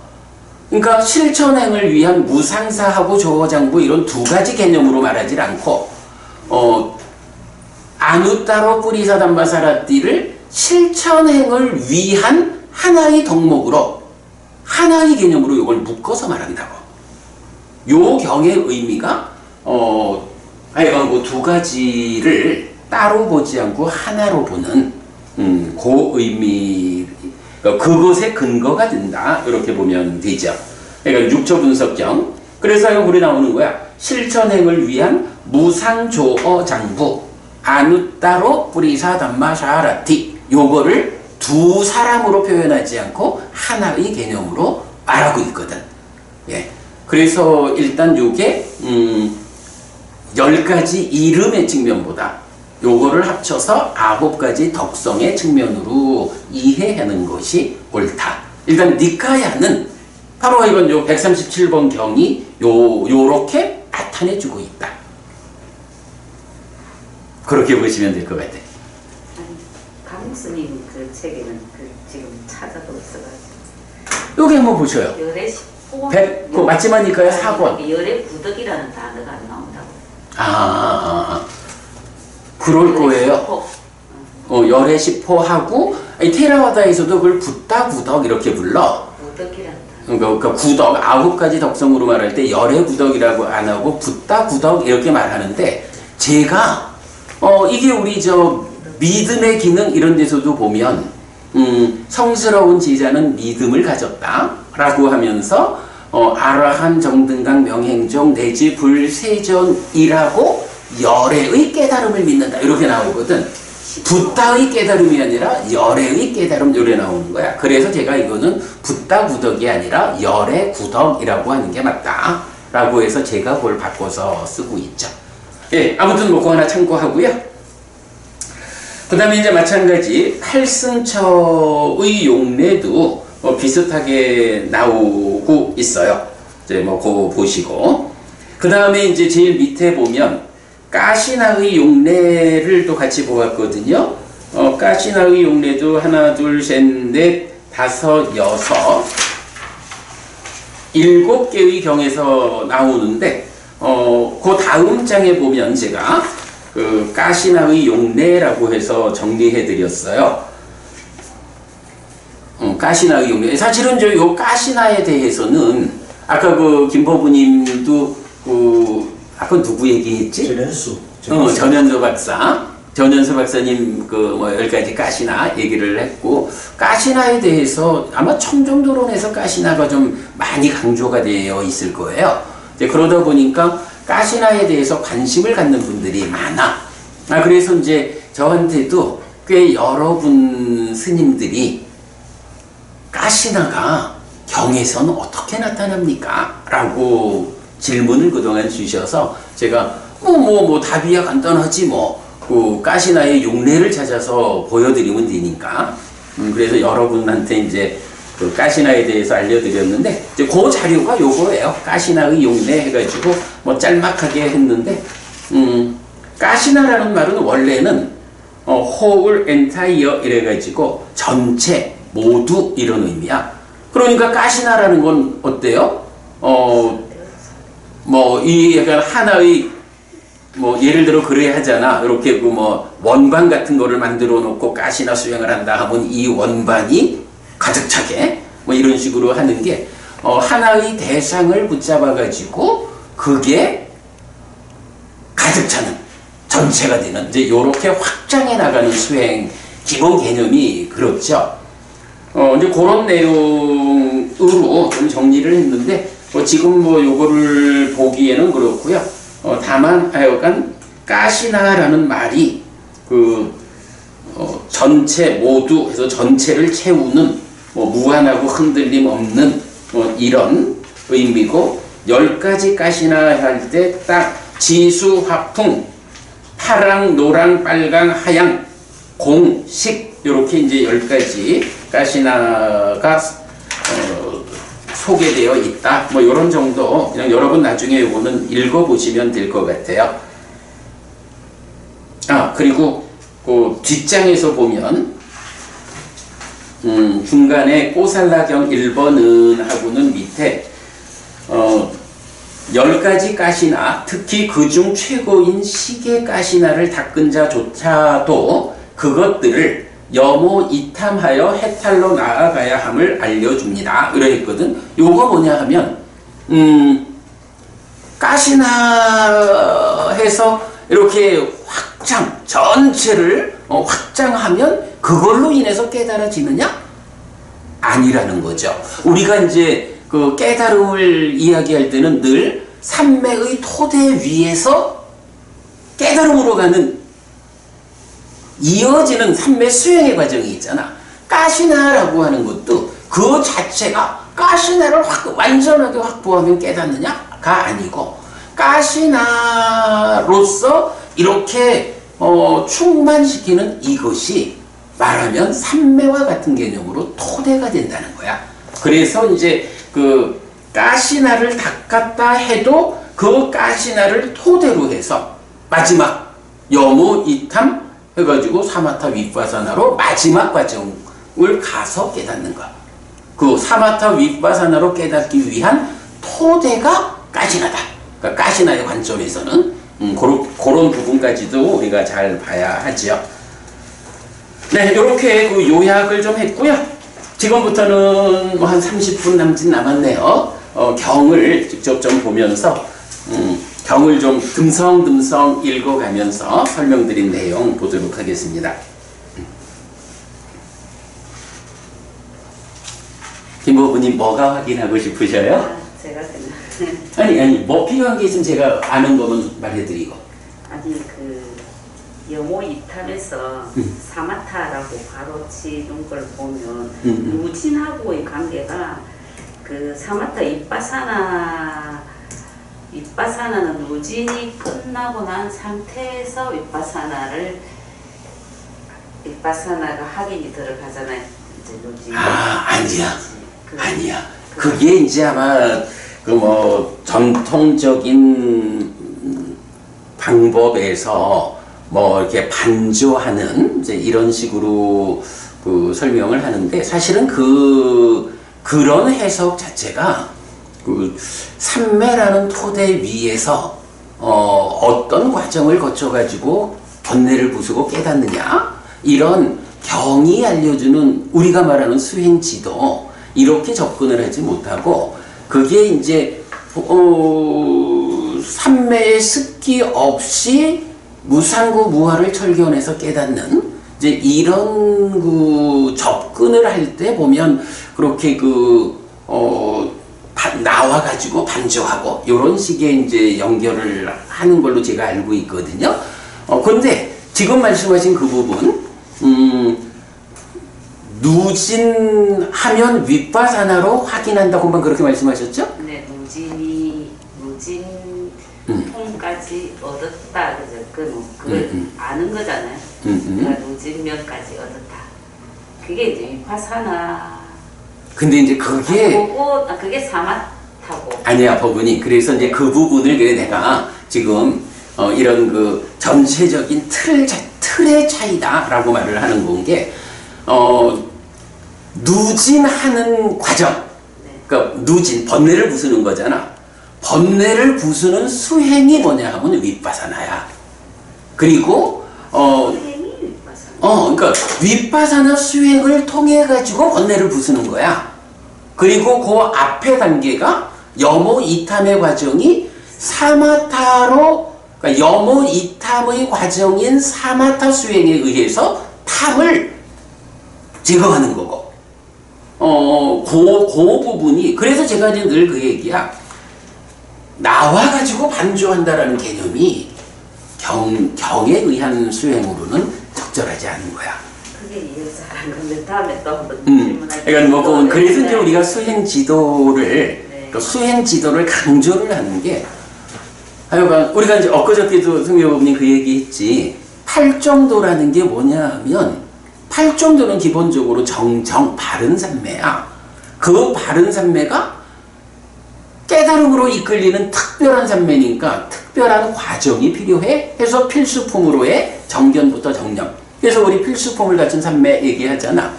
그러니까 실천행을 위한 무상사하고 조어장부 이런 2가지 개념으로 말하지 않고 아누따로 뿌리사 담마 사라띠를 실천행을 위한 하나의 덕목으로 하나의 개념으로 이걸 묶어서 말한다고. 요 경의 의미가 하여간 그 2가지를 따로 보지 않고 하나로 보는 그 의미, 그것의 근거가 된다 이렇게 보면 되죠. 그러니까 육처 분석경. 그래서 이거 글이 나오는 거야. 실천행을 위한 무상조어장부 아누따로 뿌리사 담마 사라티 요거를 2 사람으로 표현하지 않고 하나의 개념으로 말하고 있거든. 예. 그래서 일단 요게 10가지 이름의 측면보다 요거를 합쳐서 9가지 덕성의 측면으로 이해하는 것이 옳다. 일단 니카야는 바로 이건 요 137번 경이 요렇게 나타내주고 있다. 그렇게 보시면 될 것 같아요. 강스님 그 책에는 지금 찾아도 없어가지고. 여기 한번 보셔요. 열의 10호. 그 맞지만니까요 4번. 열의 구덕이라는 단어가 안 나온다고. 그럴 거예요. 열의 10호하고 테라와다에서도 그걸 붓다구덕 이렇게 불러. 구덕이라는 그러니까 구덕 9가지 덕성으로 말할 때 열의 구덕이라고 안 하고 붓다구덕 이렇게 말하는데 제가 이게 우리 믿음의 기능 이런 데서도 보면 성스러운 제자는 믿음을 가졌다라고 하면서 아라한 정등강 명행종 내지 불세전이라고 열애의 깨달음을 믿는다 이렇게 나오거든. 붓다의 깨달음이 아니라 열애의 깨달음 이렇게 나오는 거야. 그래서 제가 이거는 붓다 구덕이 아니라 열애 구덕이라고 하는 게 맞다 라고 해서 제가 그걸 바꿔서 쓰고 있죠. 예, 아무튼 뭐 그거 하나 참고하고요. 그 다음에 이제 마찬가지 팔승처의 용례도 비슷하게 나오고 있어요. 이제 뭐 그거 보시고. 그 다음에 이제 제일 밑에 보면 까시나의 용례를 또 같이 보았거든요. 까시나의 용례도 하나, 둘, 셋, 넷, 다섯, 여섯, 7개의 경에서 나오는데, 그 다음 장에 보면 제가 그 까시나의 용례라고 해서 정리해 드렸어요. 까시나의 용례. 사실은 요 까시나에 대해서는 아까 그 김법우님도 아까 누구 얘기했지? 전현수 박사. 전현수 박사님 뭐 10가지 까시나 얘기를 했고, 까시나에 대해서 아마 청정도론에서 까시나가 좀 많이 강조가 되어 있을 거예요. 이제 그러다 보니까 까시나에 대해서 관심을 갖는 분들이 많아. 그래서 이제 저한테도 꽤 여러분 스님들이 까시나가 경에서는 어떻게 나타납니까? 라고 질문을 그동안 주셔서 제가 답이야 간단하지 그 까시나의 용례를 찾아서 보여드리면 되니까 그래서 여러분한테 이제 그 까시나에 대해서 알려드렸는데 이제 그 자료가 요거예요. 까시나의 용례 해가지고 뭐 짤막하게 했는데 까시나라는 말은 원래는 whole, entire 이래가지고 전체, 모두 이런 의미야. 그러니까 까시나라는 건 어때요? 이 약간 하나의 예를 들어 그래야 하잖아. 이렇게 원반 같은 거를 만들어 놓고 가시나 수행을 한다 하면 이 원반이 가득 차게 이런 식으로 하는 게 하나의 대상을 붙잡아 가지고 그게 가득 차는 전체가 되는 이제 요렇게 확장해 나가는 수행 기본 개념이 그렇죠. 이제 그런 내용으로 좀 정리를 했는데 지금 요거를 보기에는 그렇고요. 다만 하여간 까시나라는 말이 전체 모두 해서 전체를 채우는 무한하고 흔들림 없는 이런 의미고 10가지 까시나 할 때 딱 지수, 화풍, 파랑, 노랑, 빨강, 하양, 공, 식 이렇게 이제 10가지 까시나가 소개되어 있다. 이런 정도 그냥 여러분 나중에 요거는 읽어보시면 될 것 같아요. 그리고 그 뒷장에서 보면 중간에 꼬살라경 1번은 하고는 밑에 10가지 까시나 특히 그중 최고인 시계 까시나를 닦은 자조차도 그것들을 염호 이탐하여 해탈로 나아가야 함을 알려줍니다. 이러했거든. 요거 뭐냐 하면 까시나 해서 이렇게 확장 전체를 확장하면 그걸로 인해서 깨달아지느냐? 아니라는 거죠. 우리가 이제 그 깨달음을 이야기할 때는 늘 삼매의 토대 위에서 깨달음으로 가는 이어지는 삼매 수행의 과정이 있잖아. 까시나라고 하는 것도 그 자체가 가시나를 완전하게 확보하면 깨닫느냐가 아니고 가시나로서 이렇게 충만시키는 이것이 말하면 삼매와 같은 개념으로 토대가 된다는 거야. 그래서 이제 그 가시나를 닦았다 해도 그 가시나를 토대로 해서 마지막 여무 이탐 해가지고 사마타 윗바사나로 마지막 과정을 가서 깨닫는 거야. 그 사마타 윗바사나로 깨닫기 위한 토대가 가시나다. 그러니까 가시나의 관점에서는 그런 부분까지도 우리가 잘 봐야 하죠. 네, 이렇게 그 요약을 좀 했고요. 지금부터는 뭐 한 30분 남짓 남았네요. 경을 직접 좀 보면서 경을 좀 듬성듬성 읽어가면서 설명드린 내용 보도록 하겠습니다. 김보부님 뭐가 확인하고 싶으셔요? 제가 그냥 아니 뭐 필요한 게 있으면 제가 아는 거면 말해드리고. 아니 그 여모 이탐에서 사마타라고 바로 치는 걸 보면 무진하고의 관계가 그 사마타 윗바사나는 무진이 끝나고 난 상태에서 윗바사나가 확인이 들어가잖아요. 이제 무진이. 아니야. 아니야. 그게 이제 아마 그 뭐 전통적인 방법에서 뭐 이렇게 반조하는 이제 이런 식으로 그 설명을 하는데 사실은 그런 해석 자체가 그 삼매라는 토대 위에서 어떤 과정을 거쳐 가지고 번뇌를 부수고 깨닫느냐 이런 경이 알려주는 우리가 말하는 수행지도 이렇게 접근을 하지 못하고 그게 이제 삼매의 습기 없이 무상구 무화를 철견해서 깨닫는 이제 이런 그 접근을 할 때 보면 그렇게 나와 가지고 반조하고 이런 식의 이제 연결을 하는 걸로 제가 알고 있거든요. 근데 지금 말씀하신 그 부분 누진하면 윗바사나로 확인한다고만 그렇게 말씀하셨죠? 네, 누진 통까지 얻었다, 그죠? 그걸 아는 거잖아요. 그러니까 누진면까지 얻었다. 그게 이제 윗바사나. 근데 이제 그게 그게 사마타고. 아니야, 법은이. 그래서 이제 그 부분을 그래 내가 지금 이런 그 전체적인 틀의 차이다라고 말을 하는 건 게 누진하는 과정, 그러니까 번뇌를 부수는 거잖아. 번뇌를 부수는 수행이 뭐냐 하면 윗바사나야. 그리고 그러니까 윗바사나 수행을 통해 가지고 번뇌를 부수는 거야. 그리고 그 앞에 단계가 여모 이탐의 과정이 사마타로, 그러니까 여모 이탐의 과정인 사마타 수행에 의해서 탐을 제거하는 거고. 그 부분이, 그래서 제가 이제 늘 그 얘기야. 나와가지고 반조한다라는 개념이 경에 의한 수행으로는 적절하지 않은 거야. 그게 이해 잘한 건데, 다음에 또 한번 질문할게요. 그러니까 뭐, 그래서 이제 우리가 수행 지도를, 그 수행 지도를 강조를 하는 게, 하여간, 우리가 이제 엊그저께도 승교법님 그 얘기 했지. 팔정도라는 게 뭐냐 하면, 팔정도는 기본적으로 바른 삼매야. 그 바른 삼매가 깨달음으로 이끌리는 특별한 삼매니까 특별한 과정이 필요해. 해서 필수품으로의 정견부터 정념. 그래서 우리 필수품을 갖춘 삼매 얘기하잖아.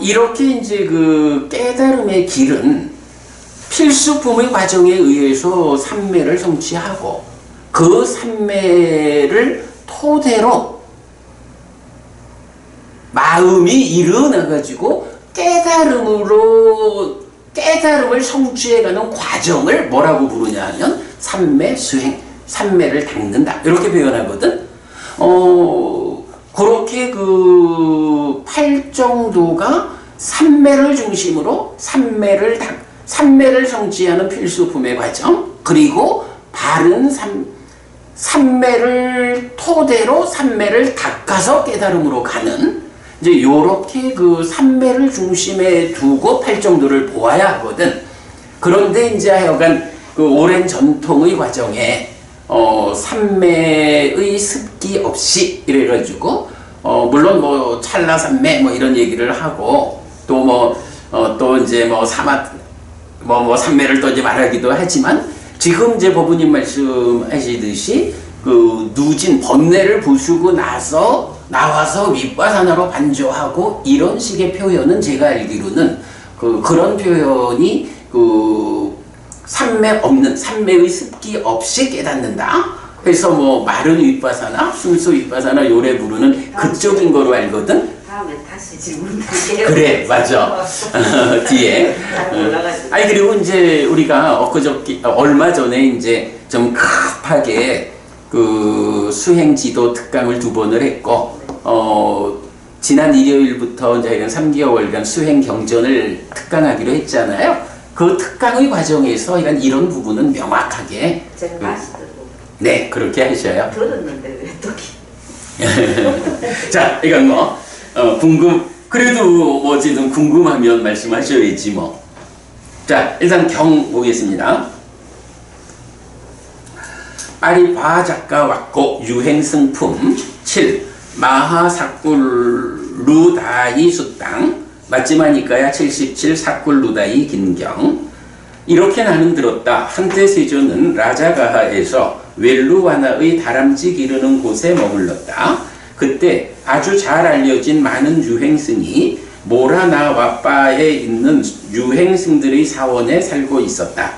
이렇게 이제 그 깨달음의 길은 필수품의 과정에 의해서 삼매를 성취하고 그 삼매를 토대로 마음이 일어나가지고 깨달음을 성취해가는 과정을 뭐라고 부르냐 하면 삼매 수행, 삼매를 닦는다 이렇게 표현하거든. 그렇게 그 팔정도가 삼매를 중심으로 삼매를 성취하는 필수품의 과정, 그리고 바른 삼매를 토대로 삼매를 닦아서 깨달음으로 가는 이제 요렇게 그 삼매를 중심에 두고 팔정도를 보아야 하거든. 그런데 이제 하여간 그 오랜 전통의 과정에 삼매의 습기 없이 이래가지고 물론 뭐 찰나삼매 뭐 이런 얘기를 하고 또 또 이제 삼매를 또 이제 말하기도 하지만 지금 이제 법부님 말씀하시듯이 그 누진 번뇌를 부수고 나와서 윗바사나로 반조하고 이런 식의 표현은 제가 알기로는 그런 표현이 삼매의 습기 없이 깨닫는다. 그래서 뭐 마른 윗바사나 순수 윗바사나 요래 부르는 그쪽인 거로 알거든. 다음에 다시 질문 드릴게요. 그래, 맞아. 뒤에. 아니 그리고 이제 우리가 얼마 전에 이제 좀 급하게 그 수행지도 특강을 2번을 했고 지난 일요일부터 이제 이런 3개월간 수행 경전을 특강하기로 했잖아요. 그 특강의 과정에서 이런 부분은 명확하게 제가 아시더라고요. 네, 그렇게 하셔요. 들었는데 왜 또 자, 이건 그래도 뭐 어쨌든 궁금하면 말씀하셔야지 뭐. 자, 일단 경 보겠습니다. 아리바 작가 왔고 유행승품 7 마하사꿀루다이 수땅 맞지마니까야 77 사꿀루다이 긴경. 이렇게 나는 들었다. 한때 세조는 라자가하에서 웰루와나의 다람쥐 기르는 곳에 머물렀다. 그때 아주 잘 알려진 많은 유행승이 모라나와빠에 있는 유행승들의 사원에 살고 있었다.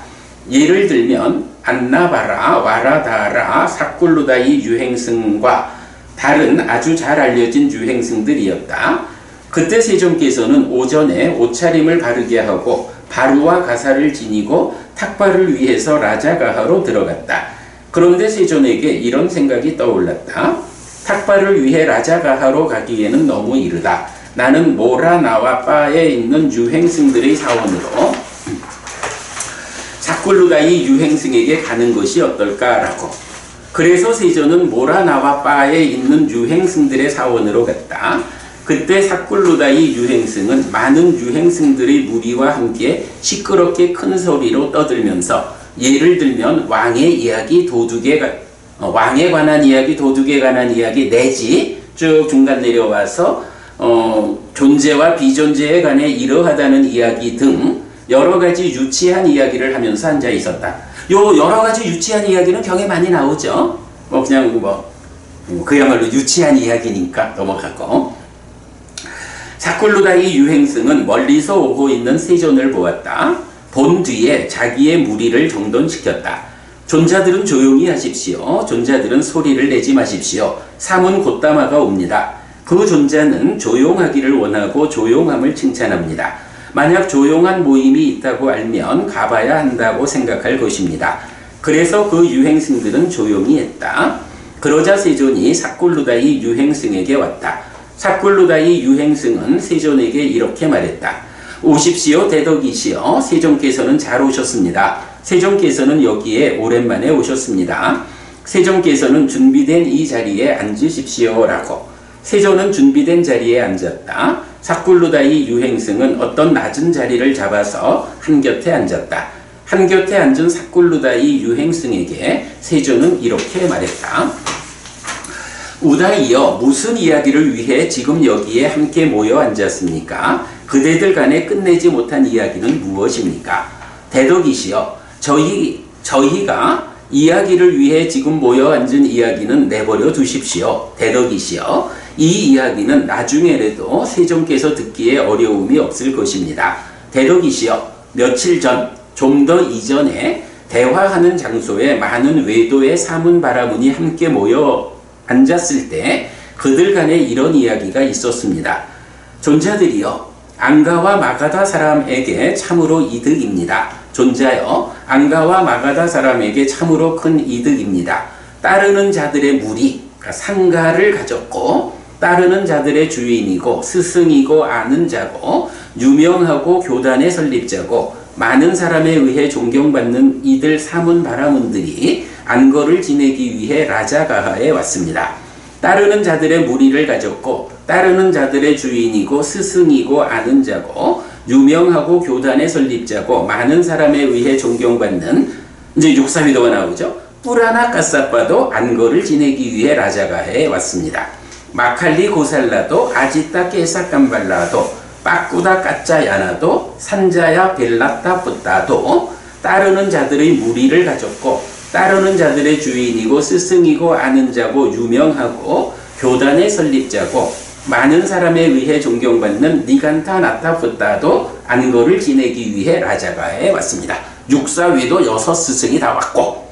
예를 들면 안나바라, 와라다라, 사꿀루다이 유행승과 다른 아주 잘 알려진 유행승들이었다. 그때 세종께서는 오전에 옷차림을 바르게 하고 바루와 가사를 지니고 탁발을 위해서 라자가하로 들어갔다. 그런데 세존에게 이런 생각이 떠올랐다. 탁발을 위해 라자가하로 가기에는 너무 이르다. 나는 모라나와빠에 있는 유행승들의 사원으로 사꿀루다이 유행승에게 가는 것이 어떨까라고. 그래서 세존은 모라나와빠에 있는 유행승들의 사원으로 갔다. 그때 사꿀루다이 유행승은 많은 유행승들의 무리와 함께 시끄럽게 큰 소리로 떠들면서 예를 들면 왕에 관한 이야기, 도둑에 관한 이야기 내지 쭉 중간 내려와서 존재와 비존재에 관해 이러하다는 이야기 등 여러 가지 유치한 이야기를 하면서 앉아 있었다. 요 여러 가지 유치한 이야기는 경에 많이 나오죠. 그야말로 유치한 이야기니까 넘어가고. 사꿀루다이 유행승은 멀리서 오고 있는 세존을 보았다. 본 뒤에 자기의 무리를 정돈시켰다. 존자들은 조용히 하십시오. 존자들은 소리를 내지 마십시오. 삼은 곧담화가 옵니다. 그 존자는 조용하기를 원하고 조용함을 칭찬합니다. 만약 조용한 모임이 있다고 알면 가봐야 한다고 생각할 것입니다. 그래서 그 유행승들은 조용히 했다. 그러자 세존이 사꿀루다이 유행승에게 왔다. 사꿀루다이 유행승은 세존에게 이렇게 말했다. 오십시오, 대덕이시여. 세존께서는 잘 오셨습니다. 세존께서는 여기에 오랜만에 오셨습니다. 세존께서는 준비된 이 자리에 앉으십시오라고. 세존은 준비된 자리에 앉았다. 사꿀루다이 유행승은 어떤 낮은 자리를 잡아서 한곁에 앉았다. 한곁에 앉은 사꿀루다이 유행승에게 세존은 이렇게 말했다. 우다이여, 무슨 이야기를 위해 지금 여기에 함께 모여 앉았습니까? 그대들 간에 끝내지 못한 이야기는 무엇입니까? 대덕이시여, 저희가 이야기를 위해 지금 모여 앉은 이야기는 내버려 두십시오. 대덕이시여, 이 이야기는 나중에라도 세종께서 듣기에 어려움이 없을 것입니다. 대덕이시여, 며칠 전, 좀 더 이전에 대화하는 장소에 많은 외도의 사문 바라문이 함께 모여 앉았을 때 그들 간에 이런 이야기가 있었습니다. 존자들이여, 앙가와 마가다 사람에게 참으로 이득입니다. 존자여, 앙가와 마가다 사람에게 참으로 큰 이득입니다. 따르는 자들의 무리, 상가를 가졌고 따르는 자들의 주인이고 스승이고 아는 자고 유명하고 교단의 설립자고 많은 사람에 의해 존경받는 이들 사문 바라문들이 안거를 지내기 위해 라자가하에 왔습니다. 따르는 자들의 무리를 가졌고 따르는 자들의 주인이고 스승이고 아는 자고 유명하고 교단의 설립자고 많은 사람에 의해 존경받는 이제 육사위도가 나오죠. 뿌라나 까사빠도 안거를 지내기 위해 라자가해에 왔습니다. 마칼리 고살라도 아지따 깨사깜발라도 빠꾸다 까짜야나도 산자야 벨라따 뿌따도 따르는 자들의 무리를 가졌고 따르는 자들의 주인이고 스승이고 아는 자고 유명하고 교단의 설립자고 많은 사람에 의해 존경받는 니간타 나타푸따도 안거를 지내기 위해 라자가에 왔습니다. 육사위도 6 스승이 다 왔고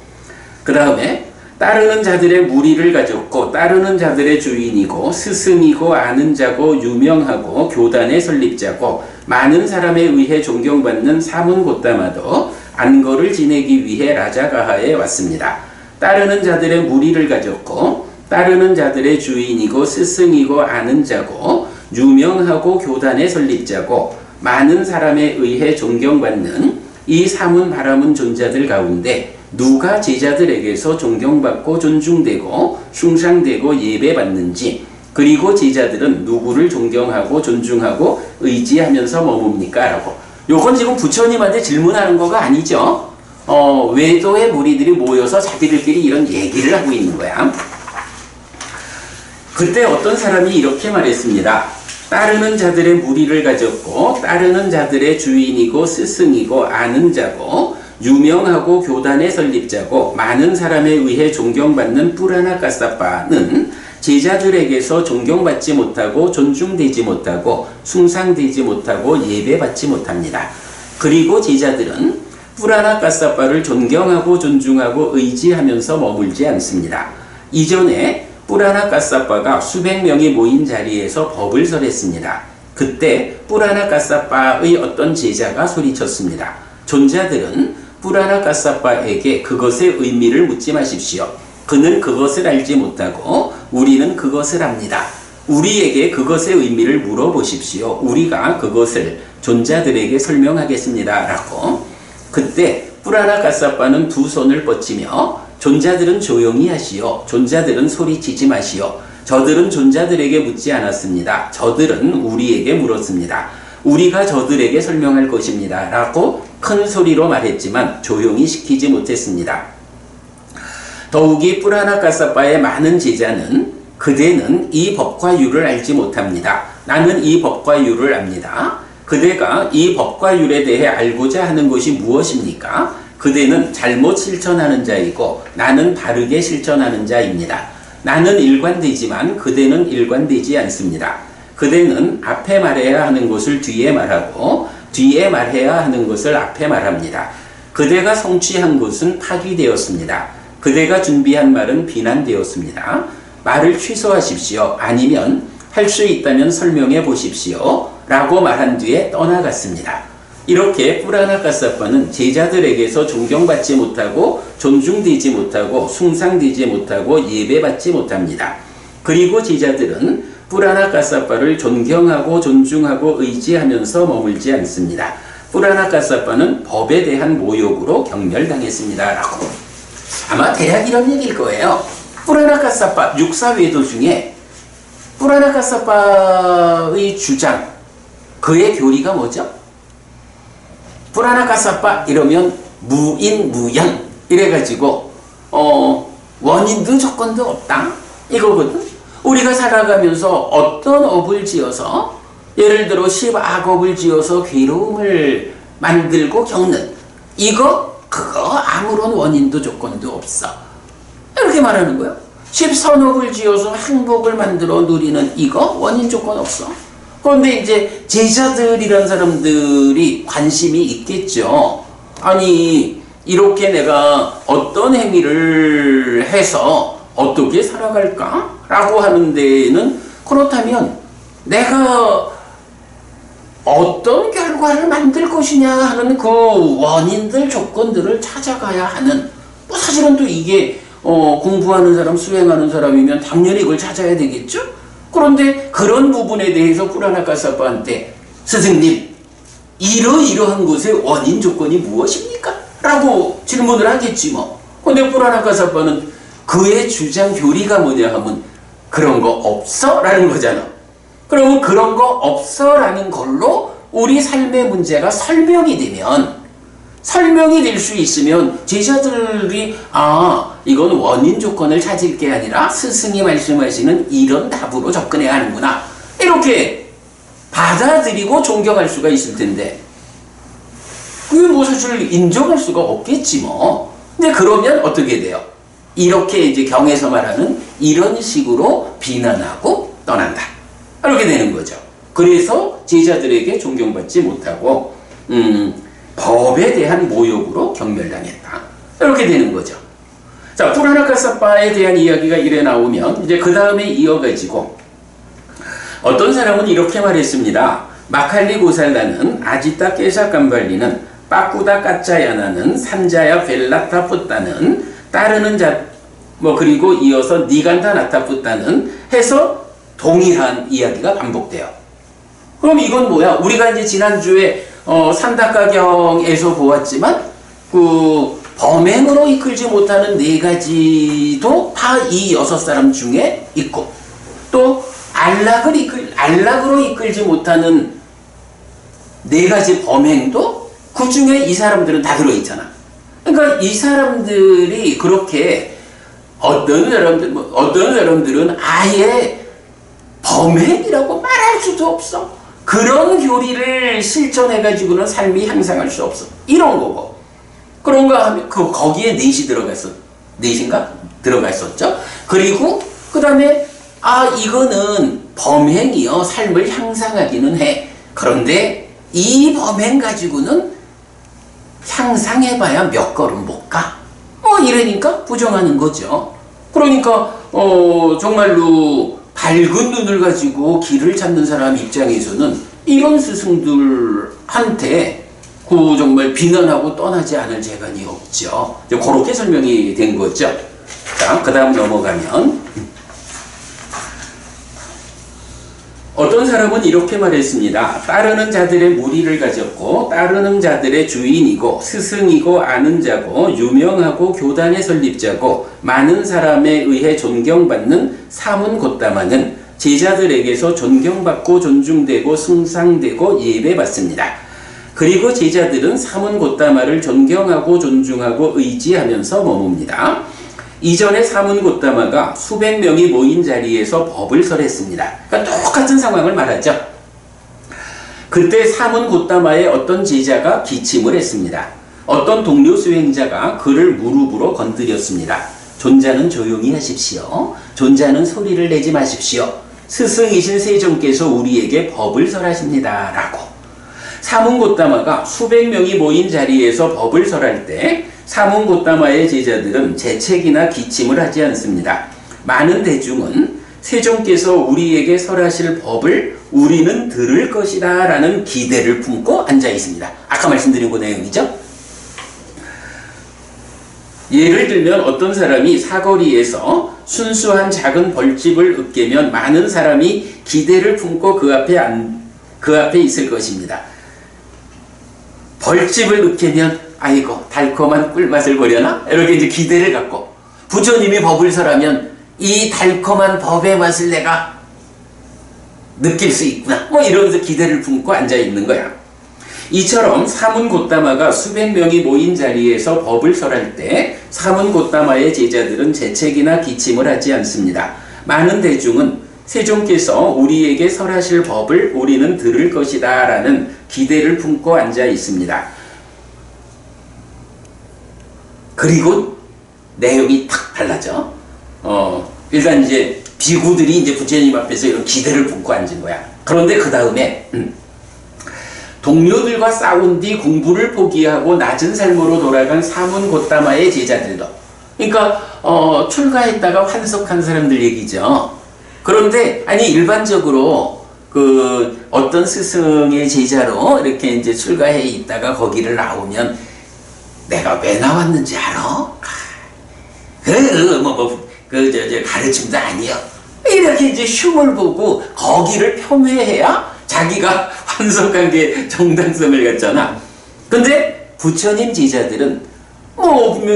그 다음에 따르는 자들의 무리를 가졌고 따르는 자들의 주인이고 스승이고 아는 자고 유명하고 교단의 설립자고 많은 사람에 의해 존경받는 사문 고따마도 안거를 지내기 위해 라자가하에 왔습니다. 따르는 자들의 무리를 가졌고 따르는 자들의 주인이고 스승이고 아는 자고 유명하고 교단의 설립자고 많은 사람에 의해 존경받는 이 사문 바라문 존자들 가운데 누가 제자들에게서 존경받고 존중되고 숭상되고 예배받는지 그리고 제자들은 누구를 존경하고 존중하고 의지하면서 머뭅니까? 라고. 요건 지금 부처님한테 질문하는 거가 아니죠. 외도의 무리들이 모여서 자기들끼리 이런 얘기를 하고 있는 거야. 그때 어떤 사람이 이렇게 말했습니다. 따르는 자들의 무리를 가졌고 따르는 자들의 주인이고 스승이고 아는 자고 유명하고 교단의 설립자고 많은 사람에 의해 존경받는 뿌라나 까사빠는 제자들에게서 존경받지 못하고 존중되지 못하고 숭상되지 못하고 예배받지 못합니다. 그리고 제자들은 뿌라나 까사빠를 존경하고 존중하고 의지하면서 머물지 않습니다. 이전에 뿌라나 까사빠가 수백 명이 모인 자리에서 법을 설했습니다. 그때 뿌라나 까사빠의 어떤 제자가 소리쳤습니다. 존자들은 뿌라나 까사빠에게 그것의 의미를 묻지 마십시오. 그는 그것을 알지 못하고 우리는 그것을 압니다. 우리에게 그것의 의미를 물어보십시오. 우리가 그것을 존자들에게 설명하겠습니다. 라고. 그때 뿌라나 까사빠는 두 손을 뻗치며 존자들은 조용히 하시오. 존자들은 소리치지 마시오. 저들은 존자들에게 묻지 않았습니다. 저들은 우리에게 물었습니다. 우리가 저들에게 설명할 것입니다. 라고 큰 소리로 말했지만 조용히 시키지 못했습니다. 더욱이 뿌라나 까사빠의 많은 제자는 그대는 이 법과 율을 알지 못합니다. 나는 이 법과 율을 압니다. 그대가 이 법과 율에 대해 알고자 하는 것이 무엇입니까? 그대는 잘못 실천하는 자이고 나는 바르게 실천하는 자입니다. 나는 일관되지만 그대는 일관되지 않습니다. 그대는 앞에 말해야 하는 것을 뒤에 말하고 뒤에 말해야 하는 것을 앞에 말합니다. 그대가 성취한 것은 파기되었습니다. 그대가 준비한 말은 비난되었습니다. 말을 취소하십시오. 아니면 할 수 있다면 설명해 보십시오. 라고 말한 뒤에 떠나갔습니다. 이렇게 뿌라나 까사빠는 제자들에게서 존경받지 못하고 존중되지 못하고 숭상되지 못하고 예배받지 못합니다. 그리고 제자들은 뿌라나 까사빠를 존경하고 존중하고 의지하면서 머물지 않습니다. 뿌라나 까사빠는 법에 대한 모욕으로 경멸당했습니다. 라고. 아마 대략 이런 얘기일 거예요. 뿌라나 까사빠 육사외도 중에 뿌라나 까사빠의 주장, 그의 교리가 뭐죠? 뿌라나 까사빠 이러면 무인무연 이래가지고 원인도 조건도 없다 이거거든. 우리가 살아가면서 어떤 업을 지어서 예를 들어 10악업을 지어서 괴로움을 만들고 겪는 그거 아무런 원인도 조건도 없어 이렇게 말하는 거예요. 10선업을 지어서 행복을 만들어 누리는 이거 원인 조건 없어. 그런데 이제 제자들이란 사람들이 관심이 있겠죠. 아니 이렇게 내가 어떤 행위를 해서 어떻게 살아갈까? 라고 하는 데에는 그렇다면 내가 어떤 결과를 만들 것이냐 하는 그 원인들 조건들을 찾아가야 하는 사실은 또 이게 공부하는 사람 수행하는 사람이면 당연히 이걸 찾아야 되겠죠. 그런데 그런 부분에 대해서 뿌라나 까사빠한테 스승님 이러이러한 것의 원인 조건이 무엇입니까? 라고 질문을 하겠지 뭐. 근데 뿌라나 까사빠는 그의 주장 교리가 뭐냐 하면 그런 거 없어? 라는 거잖아. 그러면 그런 거 없어라는 걸로 우리 삶의 문제가 설명이 될 수 있으면 제자들이 이건 원인 조건을 찾을 게 아니라 스승이 말씀하시는 이런 답으로 접근해야 하는구나, 이렇게 받아들이고 존경할 수가 있을 텐데, 그게 뭐 사실 인정할 수가 없겠지 뭐. 근데 그러면 어떻게 돼요? 이렇게 이제 경에서 말하는 이런 식으로 비난하고 떠난다, 이렇게 되는 거죠. 그래서 제자들에게 존경받지 못하고 법에 대한 모욕으로 경멸당했다, 이렇게 되는 거죠. 자, 푸라나카사빠에 대한 이야기가 이래 나오면 이제 그 다음에 이어가지고 어떤 사람은 이렇게 말했습니다. 마칼리 고살라는 아지타 깨사깜발리는 빠꾸다 까짜야나는 산자야 벨라타 푸따는 따르는 자 그리고 이어서 니간다 나타 푸따는 해서 동일한 이야기가 반복돼요. 그럼 이건 뭐야? 우리가 이제 지난주에 산다카경에서 보았지만 그 범행으로 이끌지 못하는 네 가지도 다 이 6사람 중에 있고, 또 안락으로 이끌지 못하는 네 가지 범행도 그 중에 이 사람들은 다 들어있잖아. 그러니까 이 사람들이 그렇게 어떤 사람들은 아예 범행이라고 말할 수도 없어. 그런 교리를 실천해가지고는 삶이 향상할 수 없어. 이런 거고. 그런가 하면 거기에 넷인가? 들어갔었죠. 그리고 그 다음에 이거는 범행이요, 삶을 향상하기는 해. 그런데 이 범행 가지고는 향상해봐야 몇 걸음 못 가. 이러니까 부정하는 거죠. 그러니까 정말로 밝은 눈을 가지고 길을 찾는 사람 입장에서는 이런 스승들한테 정말 비난하고 떠나지 않을 재간이 없죠. 그렇게 설명이 된 거죠. 자, 그 다음 넘어가면 어떤 사람은 이렇게 말했습니다. 따르는 자들의 무리를 가졌고 따르는 자들의 주인이고 스승이고 아는 자고 유명하고 교단의 설립자고 많은 사람에 의해 존경받는 사문고따마는 제자들에게서 존경받고 존중되고 숭상되고 예배받습니다. 그리고 제자들은 사문고따마를 존경하고 존중하고 의지하면서 머뭅니다. 이전에 사문고따마가 수백 명이 모인 자리에서 법을 설했습니다. 그러니까 똑같은 상황을 말하죠. 그때 사문고따마의 어떤 제자가 기침을 했습니다. 어떤 동료 수행자가 그를 무릎으로 건드렸습니다. 존자는 조용히 하십시오. 존자는 소리를 내지 마십시오. 스승이신 세존께서 우리에게 법을 설하십니다. 라고. 사문고따마가 수백 명이 모인 자리에서 법을 설할 때 사문고따마의 제자들은 재채기나 기침을 하지 않습니다. 많은 대중은 세존께서 우리에게 설하실 법을 우리는 들을 것이다 라는 기대를 품고 앉아 있습니다. 아까 말씀드린 그 내용이죠. 예를 들면 어떤 사람이 사거리에서 순수한 작은 벌집을 으깨면 많은 사람이 기대를 품고 그 앞에 있을 것입니다. 벌집을 으깨면 아이고 달콤한 꿀맛을 보려나? 이렇게 이제 기대를 갖고, 부처님이 법을 설하면 이 달콤한 법의 맛을 내가 느낄 수 있구나, 이러면서 기대를 품고 앉아 있는 거야. 이처럼 사문고따마가 수백 명이 모인 자리에서 법을 설할 때 사문고따마의 제자들은 재채기나 기침을 하지 않습니다. 많은 대중은 세존께서 우리에게 설하실 법을 우리는 들을 것이다 라는 기대를 품고 앉아 있습니다. 그리고 내용이 탁 달라져. 일단 이제 비구들이 이제 부처님 앞에서 이런 기대를 품고 앉은 거야. 그런데 그 다음에 동료들과 싸운 뒤 공부를 포기하고 낮은 삶으로 돌아간 사문고따마의 제자들도, 그러니까 출가했다가 환석한 사람들 얘기죠. 그런데 일반적으로 그 어떤 스승의 제자로 이렇게 이제 출가해 있다가 거기를 나오면 내가 왜 나왔는지 알아? 가르침도 아니야. 이렇게 이제 흉을 보고 거기를 폄훼해야 자기가 환석한 게 정당성을 갖잖아. 근데 부처님 제자들은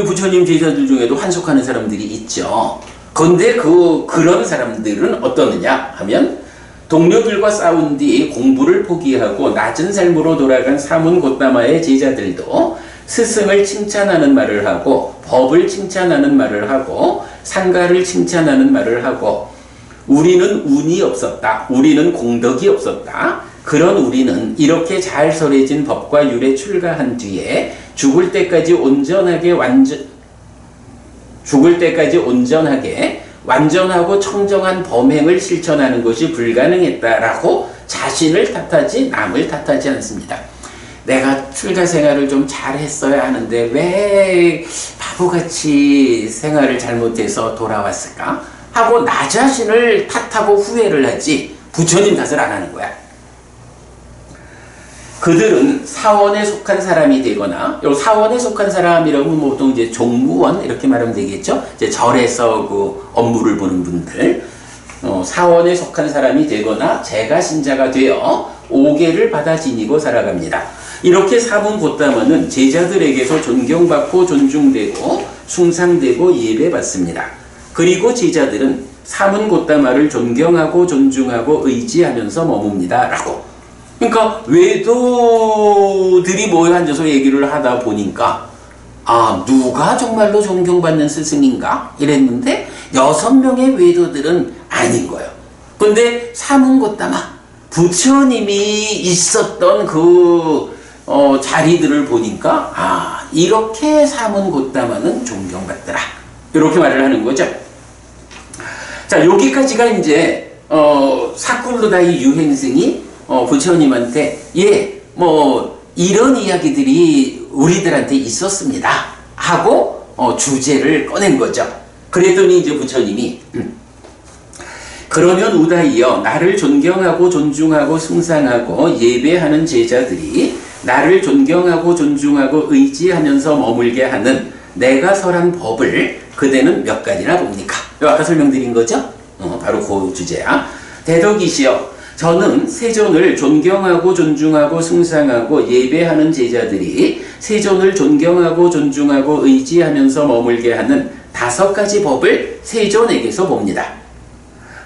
부처님 제자들 중에도 환석하는 사람들이 있죠. 근데 그런 사람들은 어떠느냐 하면 동료들과 싸운 뒤 공부를 포기하고 낮은 삶으로 돌아간 사문 곶다마의 제자들도 스승을 칭찬하는 말을 하고 법을 칭찬하는 말을 하고 상가를 칭찬하는 말을 하고 우리는 운이 없었다. 우리는 공덕이 없었다. 그런 우리는 이렇게 잘 설해진 법과 율에 출가한 뒤에 죽을 때까지 온전하게 완전하고 청정한 범행을 실천하는 것이 불가능했다라고 자신을 탓하지 남을 탓하지 않습니다. 내가 출가 생활을 좀 잘했어야 하는데 왜 바보같이 생활을 잘못해서 돌아왔을까? 하고 나 자신을 탓하고 후회를 하지 부처님 탓을 안 하는 거야. 그들은 사원에 속한 사람이 되거나, 요 사원에 속한 사람이라고 보통 이제 종무원 이렇게 말하면 되겠죠. 이제 절에서 그 업무를 보는 분들, 사원에 속한 사람이 되거나 제가 신자가 되어 오계를 받아 지니고 살아갑니다. 이렇게 사문 곶다마는 제자들에게서 존경받고 존중되고 숭상되고 예배받습니다. 그리고 제자들은 사문 곶다마를 존경하고 존중하고 의지하면서 머뭅니다. 라고. 그러니까 외도들이 모여 앉아서 얘기를 하다 보니까 누가 정말로 존경받는 스승인가? 이랬는데 6명의 외도들은 아닌 거예요. 근데 사문 곶다마 부처님이 있었던 그 자리들을 보니까 이렇게 사문 곶다마는 존경받더라. 이렇게 말을 하는 거죠. 자, 여기까지가 이제 사쿨루다이 유행승이 부처님한테 이런 이야기들이 우리들한테 있었습니다 하고 주제를 꺼낸 거죠. 그랬더니 이제 부처님이 그러면 우다이여 나를 존경하고 존중하고 숭상하고 예배하는 제자들이 나를 존경하고 존중하고 의지하면서 머물게 하는 내가 설한 법을 그대는 몇 가지나 봅니까? 아까 설명드린 거죠? 바로 그 주제야. 대덕이시여 저는 세존을 존경하고 존중하고 숭상하고 예배하는 제자들이 세존을 존경하고 존중하고 의지하면서 머물게 하는 5가지 법을 세존에게서 봅니다.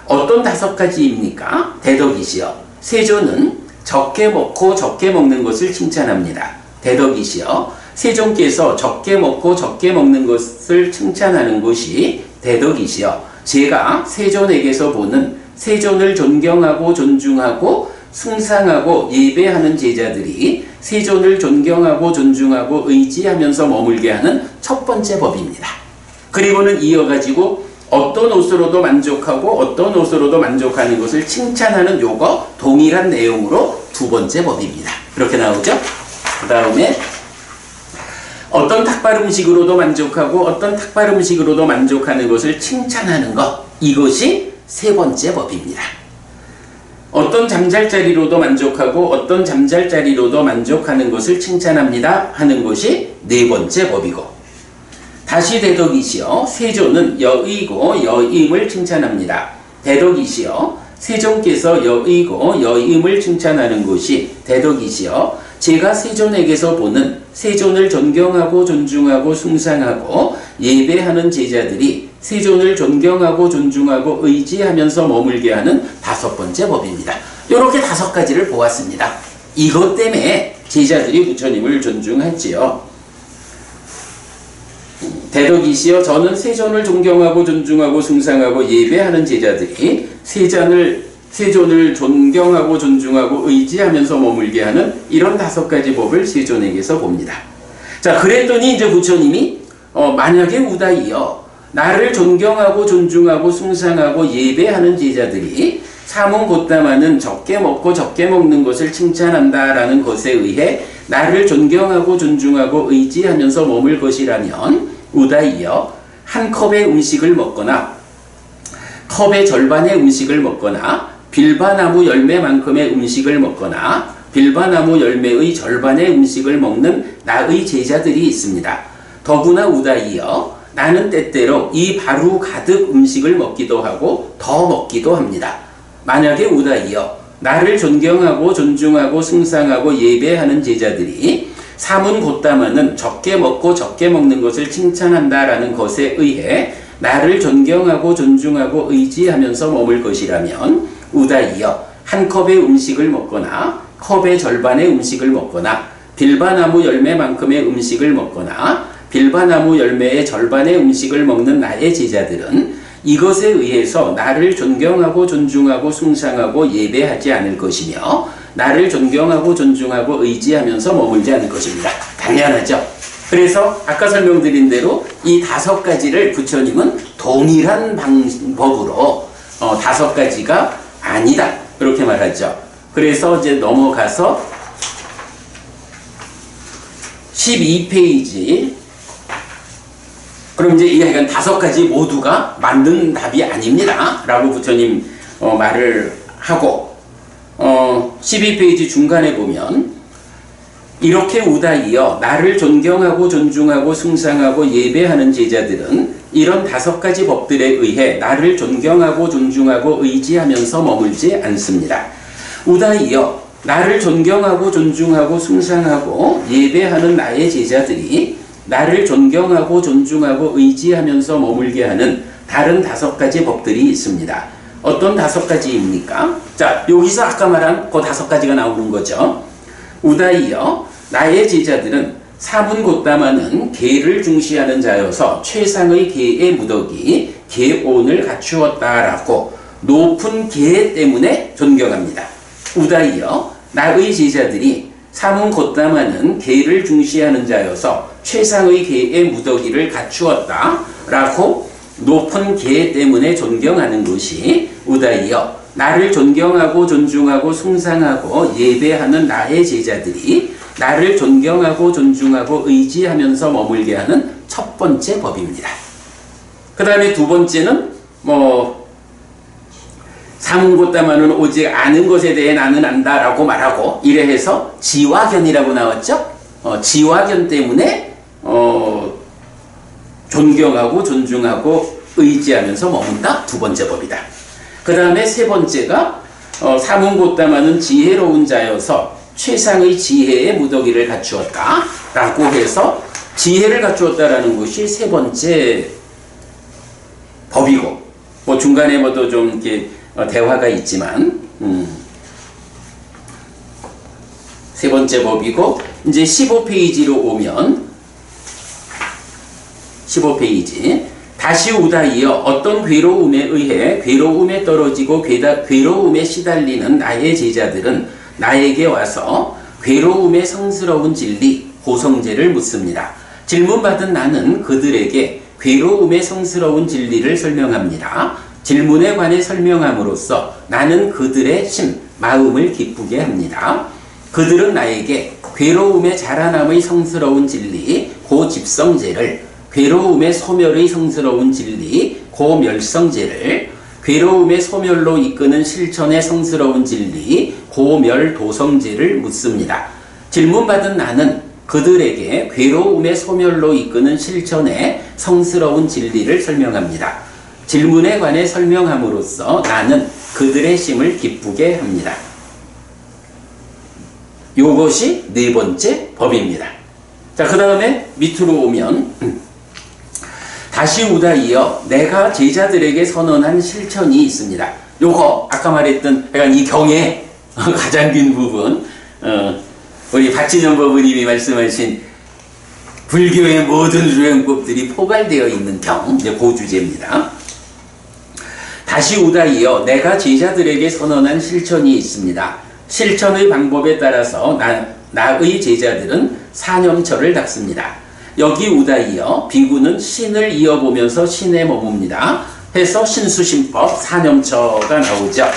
어떤 5가지입니까? 대덕이시여 세존은 적게 먹고 적게 먹는 것을 칭찬합니다. 대덕이시여 세존께서 적게 먹고 적게 먹는 것을 칭찬하는 것이 대덕이시여 제가 세존에게서 보는 세존을 존경하고 존중하고 숭상하고 예배하는 제자들이 세존을 존경하고 존중하고 의지하면서 머물게 하는 첫 번째 법입니다. 그리고는 이어가지고 어떤 옷으로도 만족하고 어떤 옷으로도 만족하는 것을 칭찬하는 요거 동일한 내용으로 2번째 법입니다. 이렇게 나오죠? 그 다음에 어떤 탁발 음식으로도 만족하고 어떤 탁발 음식으로도 만족하는 것을 칭찬하는 것 이것이 3번째 법입니다. 어떤 잠잘자리로도 만족하고 어떤 잠잘자리로도 만족하는 것을 칭찬합니다 하는 것이 4번째 법이고 다시 대덕이시여 세존은 여의고 여임을 칭찬합니다. 대덕이시여 세존께서 여의고 여임을 칭찬하는 것이 대덕이시여 제가 세존에게서 보는 세존을 존경하고 존중하고 숭상하고 예배하는 제자들이 세존을 존경하고 존중하고 의지하면서 머물게 하는 5번째 법입니다. 이렇게 5가지를 보았습니다. 이것 때문에 제자들이 부처님을 존중했지요. 대덕이시여 저는 세존을 존경하고 존중하고 숭상하고 예배하는 제자들이 세존을 존경하고 존중하고 의지하면서 머물게 하는 이런 5가지 법을 세존에게서 봅니다. 자, 그랬더니 이제 부처님이 만약에 우다이여 나를 존경하고 존중하고 숭상하고 예배하는 제자들이 사문 곶다마는 적게 먹고 적게 먹는 것을 칭찬한다라는 것에 의해 나를 존경하고 존중하고 의지하면서 머물 것이라면 우다이여 한 컵의 음식을 먹거나 컵의 절반의 음식을 먹거나 빌바나무 열매만큼의 음식을 먹거나 빌바나무 열매의 절반의 음식을 먹는 나의 제자들이 있습니다. 더구나 우다이여 나는 때때로 이 바루 가득 음식을 먹기도 하고 더 먹기도 합니다. 만약에 우다이여 나를 존경하고 존중하고 숭상하고 예배하는 제자들이 사문 곶다마는 적게 먹고 적게 먹는 것을 칭찬한다라는 것에 의해 나를 존경하고 존중하고 의지하면서 머물 것이라면 우다이여 한 컵의 음식을 먹거나 컵의 절반의 음식을 먹거나 빌바나무 열매만큼의 음식을 먹거나 빌바나무 열매의 절반의 음식을 먹는 나의 제자들은 이것에 의해서 나를 존경하고 존중하고 숭상하고 예배하지 않을 것이며 나를 존경하고 존중하고 의지하면서 머물지 않을 것입니다. 당연하죠. 그래서 아까 설명드린 대로 이 5가지를 부처님은 동일한 방법으로 5가지가 아니다 이렇게 말하죠. 그래서 이제 넘어가서 12페이지. 그럼 이제 이게 5가지 모두가 맞는 답이 아닙니다 라고 부처님 말을 하고 12페이지 중간에 보면 이렇게 우다이여 나를 존경하고 존중하고 숭상하고 예배하는 제자들은 이런 5가지 법들에 의해 나를 존경하고 존중하고 의지하면서 머물지 않습니다. 우다이여 나를 존경하고 존중하고 숭상하고 예배하는 나의 제자들이 나를 존경하고 존중하고 의지하면서 머물게 하는 다른 5가지 법들이 있습니다. 어떤 5가지입니까? 자, 여기서 아까 말한 그 5가지가 나오는 거죠. 우다이여 나의 제자들은 사문고따마는 계를 중시하는 자여서 최상의 계의 무덕이 계온을 갖추었다라고 높은 계 때문에 존경합니다. 우다이여 나의 제자들이 사문고따마는 계를 중시하는 자여서 최상의 계의 무더기를 갖추었다 라고 높은 계 때문에 존경하는 것이 우다이여 나를 존경하고 존중하고 숭상하고 예배하는 나의 제자들이 나를 존경하고 존중하고 의지하면서 머물게 하는 첫 번째 법입니다. 그 다음에 두 번째는 사문고따마는 오직 아는 것에 대해 나는 안다 라고 말하고 이래 해서 지와견이라고 나왔죠. 지와견 때문에 존경하고 존중하고 의지하면서 머문다. 두 번째 법이다. 그 다음에 세 번째가 사문고따마는 지혜로운 자여서 최상의 지혜의 무더기를 갖추었다 라고 해서 지혜를 갖추었다라는 것이 세 번째 법이고 중간에 뭐도 좀 이렇게 대화가 있지만 세 번째 법이고 이제 15페이지로 오면 15페이지 다시 우다이여 어떤 괴로움에 의해 괴로움에 떨어지고 괴로움에 시달리는 나의 제자들은 나에게 와서 괴로움에 성스러운 진리 고성제를 묻습니다. 질문받은 나는 그들에게 괴로움에 성스러운 진리를 설명합니다. 질문에 관해 설명함으로써 나는 그들의 심, 마음을 기쁘게 합니다. 그들은 나에게 괴로움의 자라남의 성스러운 진리 고집성제를 괴로움의 소멸의 성스러운 진리 고멸성제를 괴로움의 소멸로 이끄는 실천의 성스러운 진리 고멸도성제를 묻습니다. 질문받은 나는 그들에게 괴로움의 소멸로 이끄는 실천의 성스러운 진리를 설명합니다. 질문에 관해 설명함으로써 나는 그들의 심을 기쁘게 합니다. 요것이 네 번째 법입니다. 자, 그 다음에 밑으로 오면 다시 우다이여 내가 제자들에게 선언한 실천이 있습니다. 요거 아까 말했던 약간 이 경의 가장 긴 부분 우리 박진영 법부님이 말씀하신 불교의 모든 유행법들이 포괄되어 있는 경, 이제 그 주제입니다. 다시 우다이여 내가 제자들에게 선언한 실천이 있습니다. 실천의 방법에 따라서 나의 제자들은 사념처를 닦습니다. 여기 우다이여 비구는 신을 이어보면서 신에 머뭅니다. 해서 신수신법 사념처가 나오죠.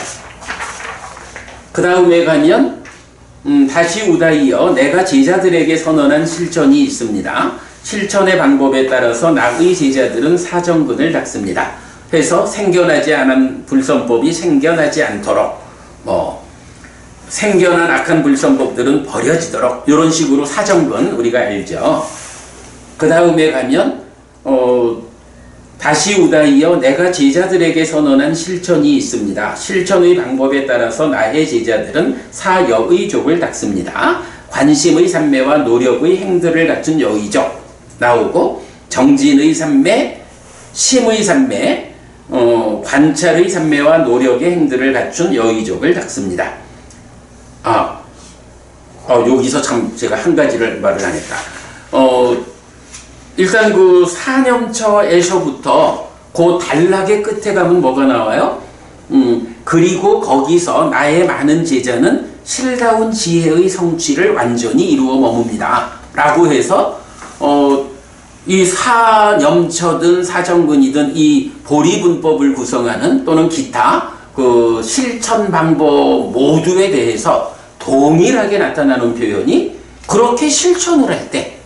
그 다음에 가면 다시 우다이여 내가 제자들에게 선언한 실천이 있습니다. 실천의 방법에 따라서 나의 제자들은 사정근을 닦습니다. 해서 생겨나지 않은 불선법이 생겨나지 않도록 생겨난 악한 불선법들은 버려지도록 이런 식으로 사정근 우리가 알죠. 그 다음에 가면 다시 우다이여 내가 제자들에게 선언한 실천이 있습니다. 실천의 방법에 따라서 나의 제자들은 사여의 족을 닦습니다. 관심의 삼매와 노력의 행들을 갖춘 여의족 나오고 정진의 삼매, 심의 삼매, 관찰의 산매와 노력의 행들을 갖춘 여의족을 닦습니다. 여기서 참 제가 한 가지를 말을 안 했다. 일단 그 사념처에서부터 그 단락의 끝에 가면 뭐가 나와요? 그리고 거기서 나의 많은 제자는 실다운 지혜의 성취를 완전히 이루어 머뭅니다. 라고 해서 이 사념처든 사정근이든 이 보리분법을 구성하는 또는 기타 그 실천 방법 모두에 대해서 동일하게 나타나는 표현이 그렇게 실천을 할 때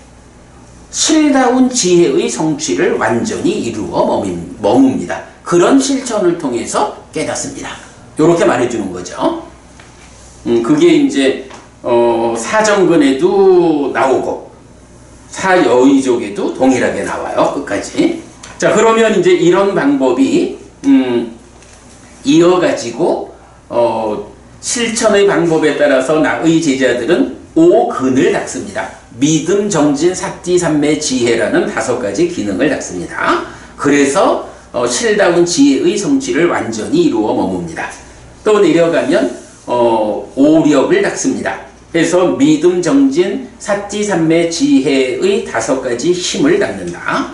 실다운 지혜의 성취를 완전히 이루어 머뭅니다. 그런 실천을 통해서 깨닫습니다. 이렇게 말해주는 거죠. 그게 이제 사정근에도 나오고 사여의족에도 동일하게 나와요. 끝까지. 자, 그러면 이제 이런 방법이 이어가지고 실천의 방법에 따라서 나의 제자들은 5근을 닦습니다. 믿음, 정진, 사띠, 삼매, 지혜라는 5가지 기능을 닦습니다. 그래서 실다운 지혜의 성취를 완전히 이루어 머뭅니다. 또 내려가면 오력을 닦습니다. 그래서 믿음, 정진, 사띠, 삼매, 지혜의 5가지 힘을 닦는다.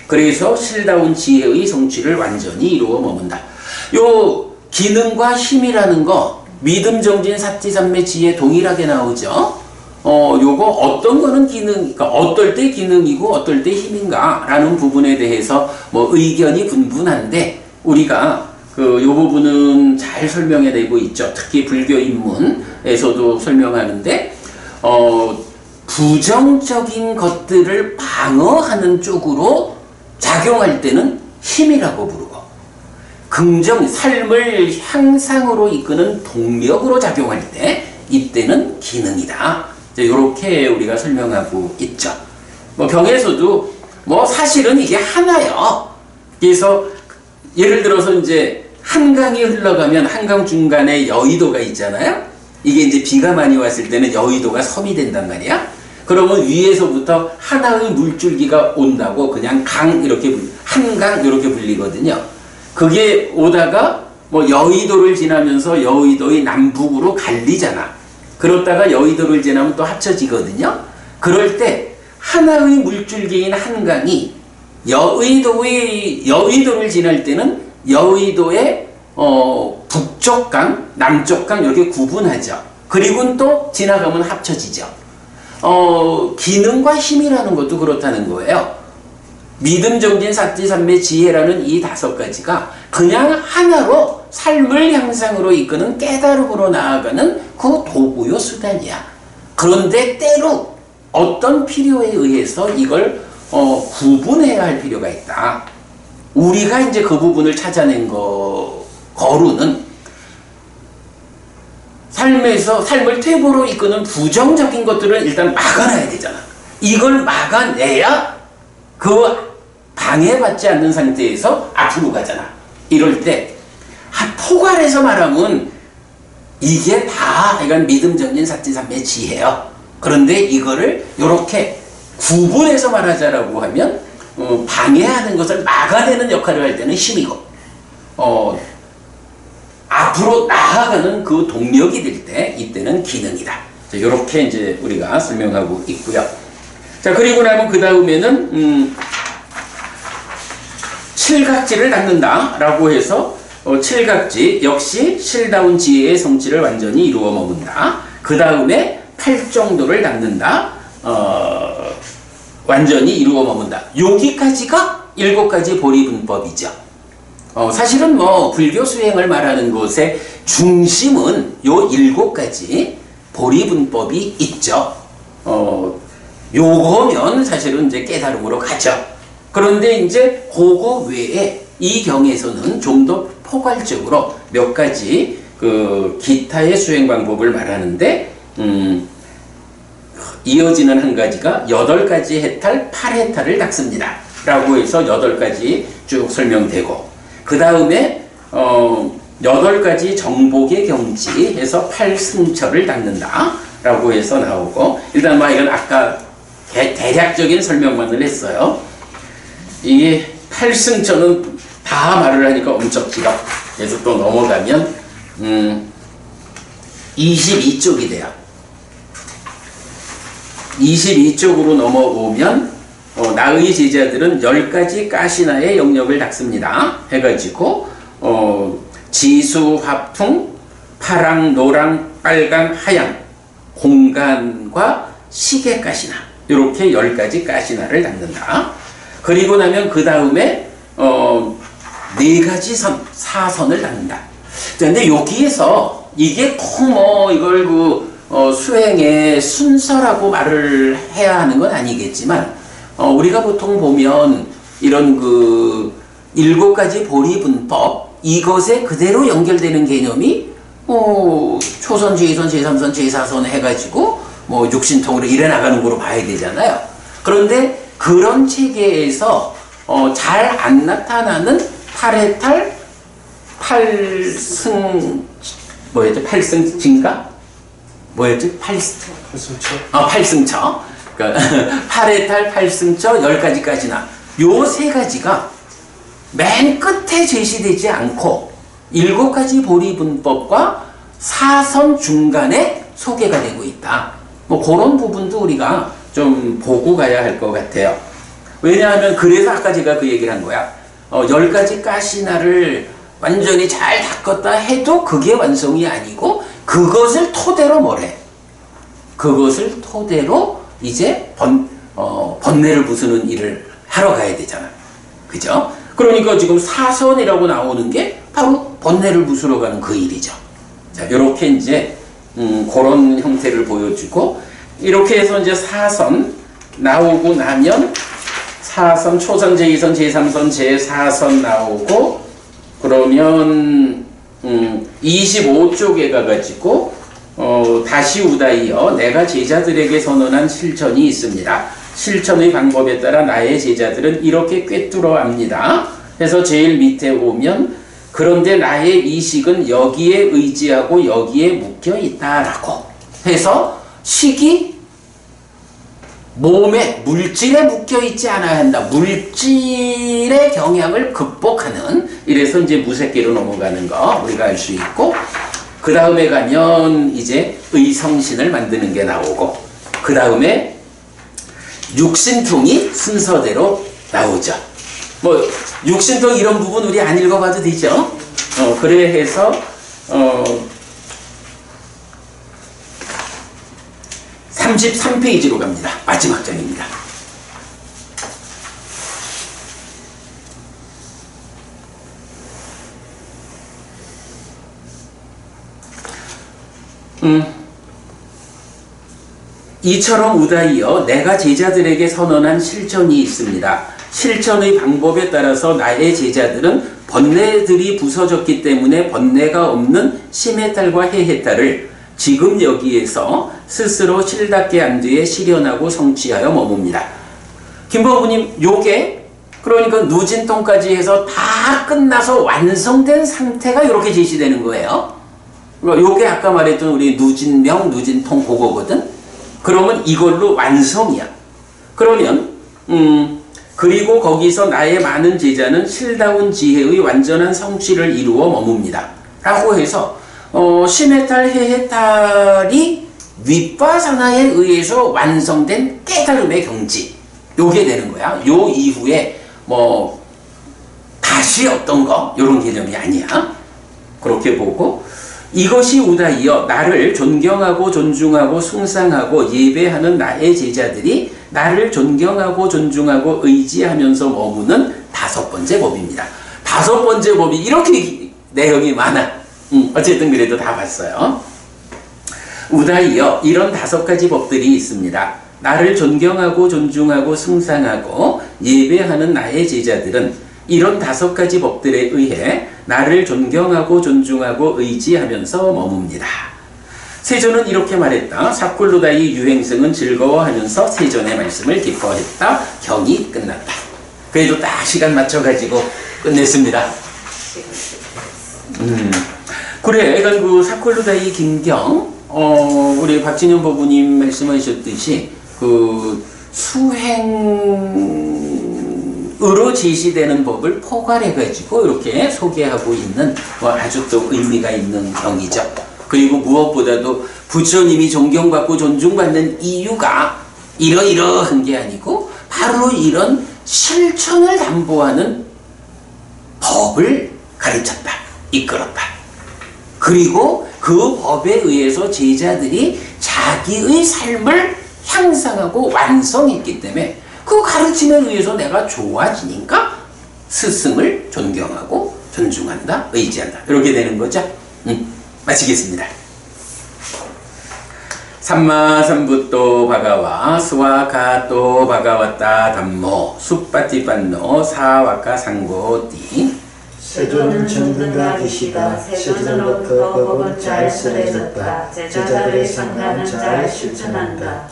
그래서 실다운 지혜의 성취를 완전히 이루어 머문다. 요 기능과 힘이라는 거 믿음, 정진, 사띠, 삼매, 지혜 동일하게 나오죠. 요거 어떤 거는 기능, 그러니까 어떨 때 기능이고 어떨 때 힘인가 라는 부분에 대해서 뭐 의견이 분분한데 우리가 요 부분은 잘 설명해내고 있죠. 특히 불교 입문에서도 설명하는데 부정적인 것들을 방어하는 쪽으로 작용할 때는 힘이라고 부르고 긍정, 삶을 향상으로 이끄는 동력으로 작용할 때 이때는 기능이다. 이렇게 우리가 설명하고 있죠. 뭐 경에서도 뭐 사실은 이게 하나요. 그래서 예를 들어서 이제 한강이 흘러가면 한강 중간에 여의도가 있잖아요. 이게 이제 비가 많이 왔을 때는 여의도가 섬이 된단 말이야. 그러면 위에서부터 하나의 물줄기가 온다고 그냥 강 이렇게 한강 이렇게 불리거든요. 그게 오다가 뭐 여의도를 지나면서 여의도의 남북으로 갈리잖아. 그러다가 여의도를 지나면 또 합쳐지거든요. 그럴 때 하나의 물줄기인 한강이 여의도를 지날 때는 여의도의 북쪽 강, 남쪽 강 이렇게 구분하죠. 그리고 또 지나가면 합쳐지죠. 기능과 힘이라는 것도 그렇다는 거예요. 믿음, 정진, 사띠, 삼매, 지혜라는 이 5가지가 그냥 하나로 삶을 향상으로 이끄는 깨달음으로 나아가는 그 도구요 수단이야. 그런데 때로 어떤 필요에 의해서 이걸 구분해야 할 필요가 있다. 우리가 이제 그 부분을 찾아낸 거루는 삶을 퇴보로 이끄는 부정적인 것들을 일단 막아놔야 되잖아. 이걸 막아내야 그 방해받지 않는 상태에서 앞으로 가잖아. 이럴 때 포괄해서 말하면 이게 다 이건 믿음, 정진, 사띠, 삼매, 지혜요. 그런데 이거를 이렇게 구분해서 말하자라고 하면 방해하는 것을 막아내는 역할을 할 때는 힘이고 앞으로 나아가는 그 동력이 될 때 이때는 기능이다. 이렇게 이제 우리가 설명하고 있고요. 자, 그리고 나면 그 다음에는 칠각지를 닦는다 라고 해서 칠각지 역시 실다운 지혜의 성취를 완전히 이루어 머문다. 그 다음에 팔정도를 닦는다. 완전히 이루어 머문다. 여기까지가 7가지 보리분법이죠. 사실은 뭐 불교 수행을 말하는 곳의 중심은 요 7가지 보리분법이 있죠. 요거면 사실은 이제 깨달음으로 가죠. 그런데 이제 그거 외에 이 경에서는 좀 더 포괄적으로 몇 가지 그 기타의 수행 방법을 말하는데 이어지는 한 가지가 8가지 해탈 8해탈을 닦습니다. 라고 해서 8가지 쭉 설명되고 그 다음에 8가지 정복의 경지 해서 8승처를 닦는다. 라고 해서 나오고 일단 뭐 이건 아까 대략적인 설명만을 했어요. 이게 8승처는 다 말을 하니까 엄청 길어. 그래서 또 넘어가면 22쪽이 돼요. 22쪽으로 넘어오면 나의 제자들은 10가지 가시나의 영역을 닦습니다. 해가지고 지수, 화풍, 파랑, 노랑, 빨강, 하양, 공간과 시계 가시나, 이렇게 10가지 가시나를 닦는다. 그리고 나면 그 다음에 4가지 선, 사선을 닦는다. 근데 여기에서 이게 꼭 이걸 수행의 순서라고 말을 해야 하는 건 아니겠지만, 우리가 보통 보면 이런 7가지 보리분법, 이것에 그대로 연결되는 개념이 초선, 제2선, 제3선, 제4선 해가지고 육신통으로 일해 나가는 거로 봐야 되잖아요. 그런데 그런 체계에서 잘 안 나타나는 팔해탈, 팔승, 뭐였죠? 팔승진가? 뭐였죠? 팔승처. 팔승처. 그러니까 팔해탈, 팔승처, 10가지까지나 요 3가지가 맨 끝에 제시되지 않고 7가지 보리분법과 사선 중간에 소개가 되고 있다. 그런 부분도 우리가 좀 보고 가야 할 것 같아요. 왜냐하면 그래서 아까 제가 그 얘기를 한 거야. 10가지 가시나를 완전히 잘 닦았다 해도 그게 완성이 아니고, 그것을 토대로 뭐래? 그것을 토대로 이제 번뇌를 부수는 일을 하러 가야 되잖아. 그죠? 그러니까 지금 사선이라고 나오는 게 바로 번뇌를 부수러 가는 그 일이죠. 자, 요렇게 이제 그런 형태를 보여주고, 이렇게 해서 이제 사선 나오고 나면 사선, 초선, 제2선, 제3선, 제4선 나오고, 그러면 25쪽에 가가지고 다시 우다이어 내가 제자들에게 선언한 실천이 있습니다. 실천의 방법에 따라 나의 제자들은 이렇게 꿰뚫어 합니다. 그래서 제일 밑에 오면 그런데 나의 이식은 여기에 의지하고 여기에 묶여 있다라고 해서 식이 몸에, 물질에 묶여 있지 않아야 한다. 물질의 경향을 극복하는, 이래서 이제 무색계로 넘어가는 거 우리가 알 수 있고, 그 다음에 가면 이제 의성신을 만드는 게 나오고, 그 다음에 육신통이 순서대로 나오죠. 육신통 이런 부분 우리 안 읽어봐도 되죠. 그래 해서 33페이지로 갑니다. 마지막 장입니다. 이처럼 우다이어 내가 제자들에게 선언한 실천이 있습니다. 실천의 방법에 따라서 나의 제자들은 번뇌들이 부서졌기 때문에 번뇌가 없는 심해탈과 해해탈을 지금 여기에서 스스로 실답게 안 뒤에 실현하고 성취하여 머뭅니다. 김법부님, 요게 그러니까 누진통까지 해서 다 끝나서 완성된 상태가 이렇게 제시되는 거예요. 요게 아까 말했던 우리 누진명, 누진통 그거거든. 그러면 이걸로 완성이야. 그러면 그리고 거기서 나의 많은 제자는 실다운 지혜의 완전한 성취를 이루어 머뭅니다. 라고 해서 심해탈, 해해탈이 윗바사나에 의해서 완성된 깨달음의 경지, 요게 되는 거야. 요 이후에 다시 어떤 거 요런 개념이 아니야. 그렇게 보고, 이것이 우다이어 나를 존경하고 존중하고 숭상하고 예배하는 나의 제자들이 나를 존경하고 존중하고 의지하면서 머무는 5번째 법입니다. 5번째 법이 이렇게 내용이 많아. 어쨌든 그래도 다 봤어요. 우다이어 이런 5가지 법들이 있습니다. 나를 존경하고 존중하고 숭상하고 예배하는 나의 제자들은 이런 5가지 법들에 의해 나를 존경하고 존중하고 의지하면서 머뭅니다. 세존은 이렇게 말했다. 사쿨루다이 유행승은 즐거워하면서 세존의 말씀을 기뻐했다. 경이 끝났다. 그래도 딱 시간 맞춰가지고 끝냈습니다. 그래, 그러니까 사쿨루다이 김경, 우리 박진현 법부님 말씀하셨듯이 수행의 으로 제시되는 법을 포괄해가지고 이렇게 소개하고 있는 아주 또 의미가 있는 경이죠. 그리고 무엇보다도 부처님이 존경받고 존중받는 이유가 이러이러한 게 아니고 바로 이런 실천을 담보하는 법을 가르쳤다, 이끌었다. 그리고 그 법에 의해서 제자들이 자기의 삶을 향상하고 완성했기 때문에 그 가르침에 의해서 내가 좋아지니까 스승을 존경하고 존중한다, 의지한다. 이렇게 되는 거죠. 마치겠습니다. 삼마삼부토 바가와 스와카토 바가와타 담모 숲바티반노 사와카 상고띠. 세존은 정든가 계시다. 세존으로부터 법은 잘 설해졌다. 제자들의 상담은 잘 실천한다.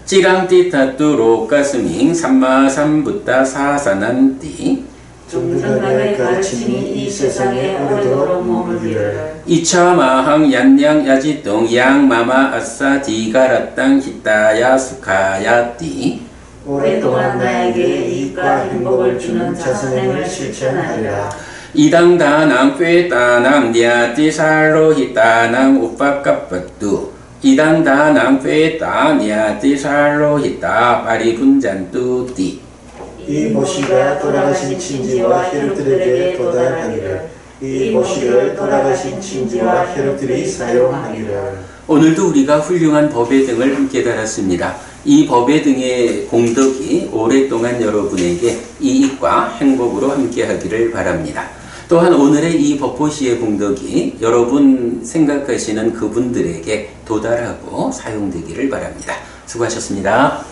찌랑띠타뚜 로가스밍 삼마삼부타 사사난띠. 정든가의 가르침이 이 세상에 오래도록 머물기를. 이차마항 얀양 야지동 양마마 아싸 디가라땅 히타야 수카야띠. 오랫동안 나에게 이익과 행복을 주는 자선행을 실천하리라. 이당다낭 꾀따낭 냐띠살로 히따낭 우빠까빠뚜. 이당다낭 꾀따 냐띠살로 히따 파리군잔뚜띠. 이 모시가 돌아가신 친지와 혈육들에게 도달하기를. 이 모시를 돌아가신 친지와 혈육들이 사용하기를. 오늘도 우리가 훌륭한 법의 등을 함께 달았습니다. 이 법의 등의 공덕이 오랫동안 여러분에게 이익과 행복으로 함께 하기를 바랍니다. 또한 오늘의 이 법보시의 공덕이 여러분 생각하시는 그분들에게 도달하고 사용되기를 바랍니다. 수고하셨습니다.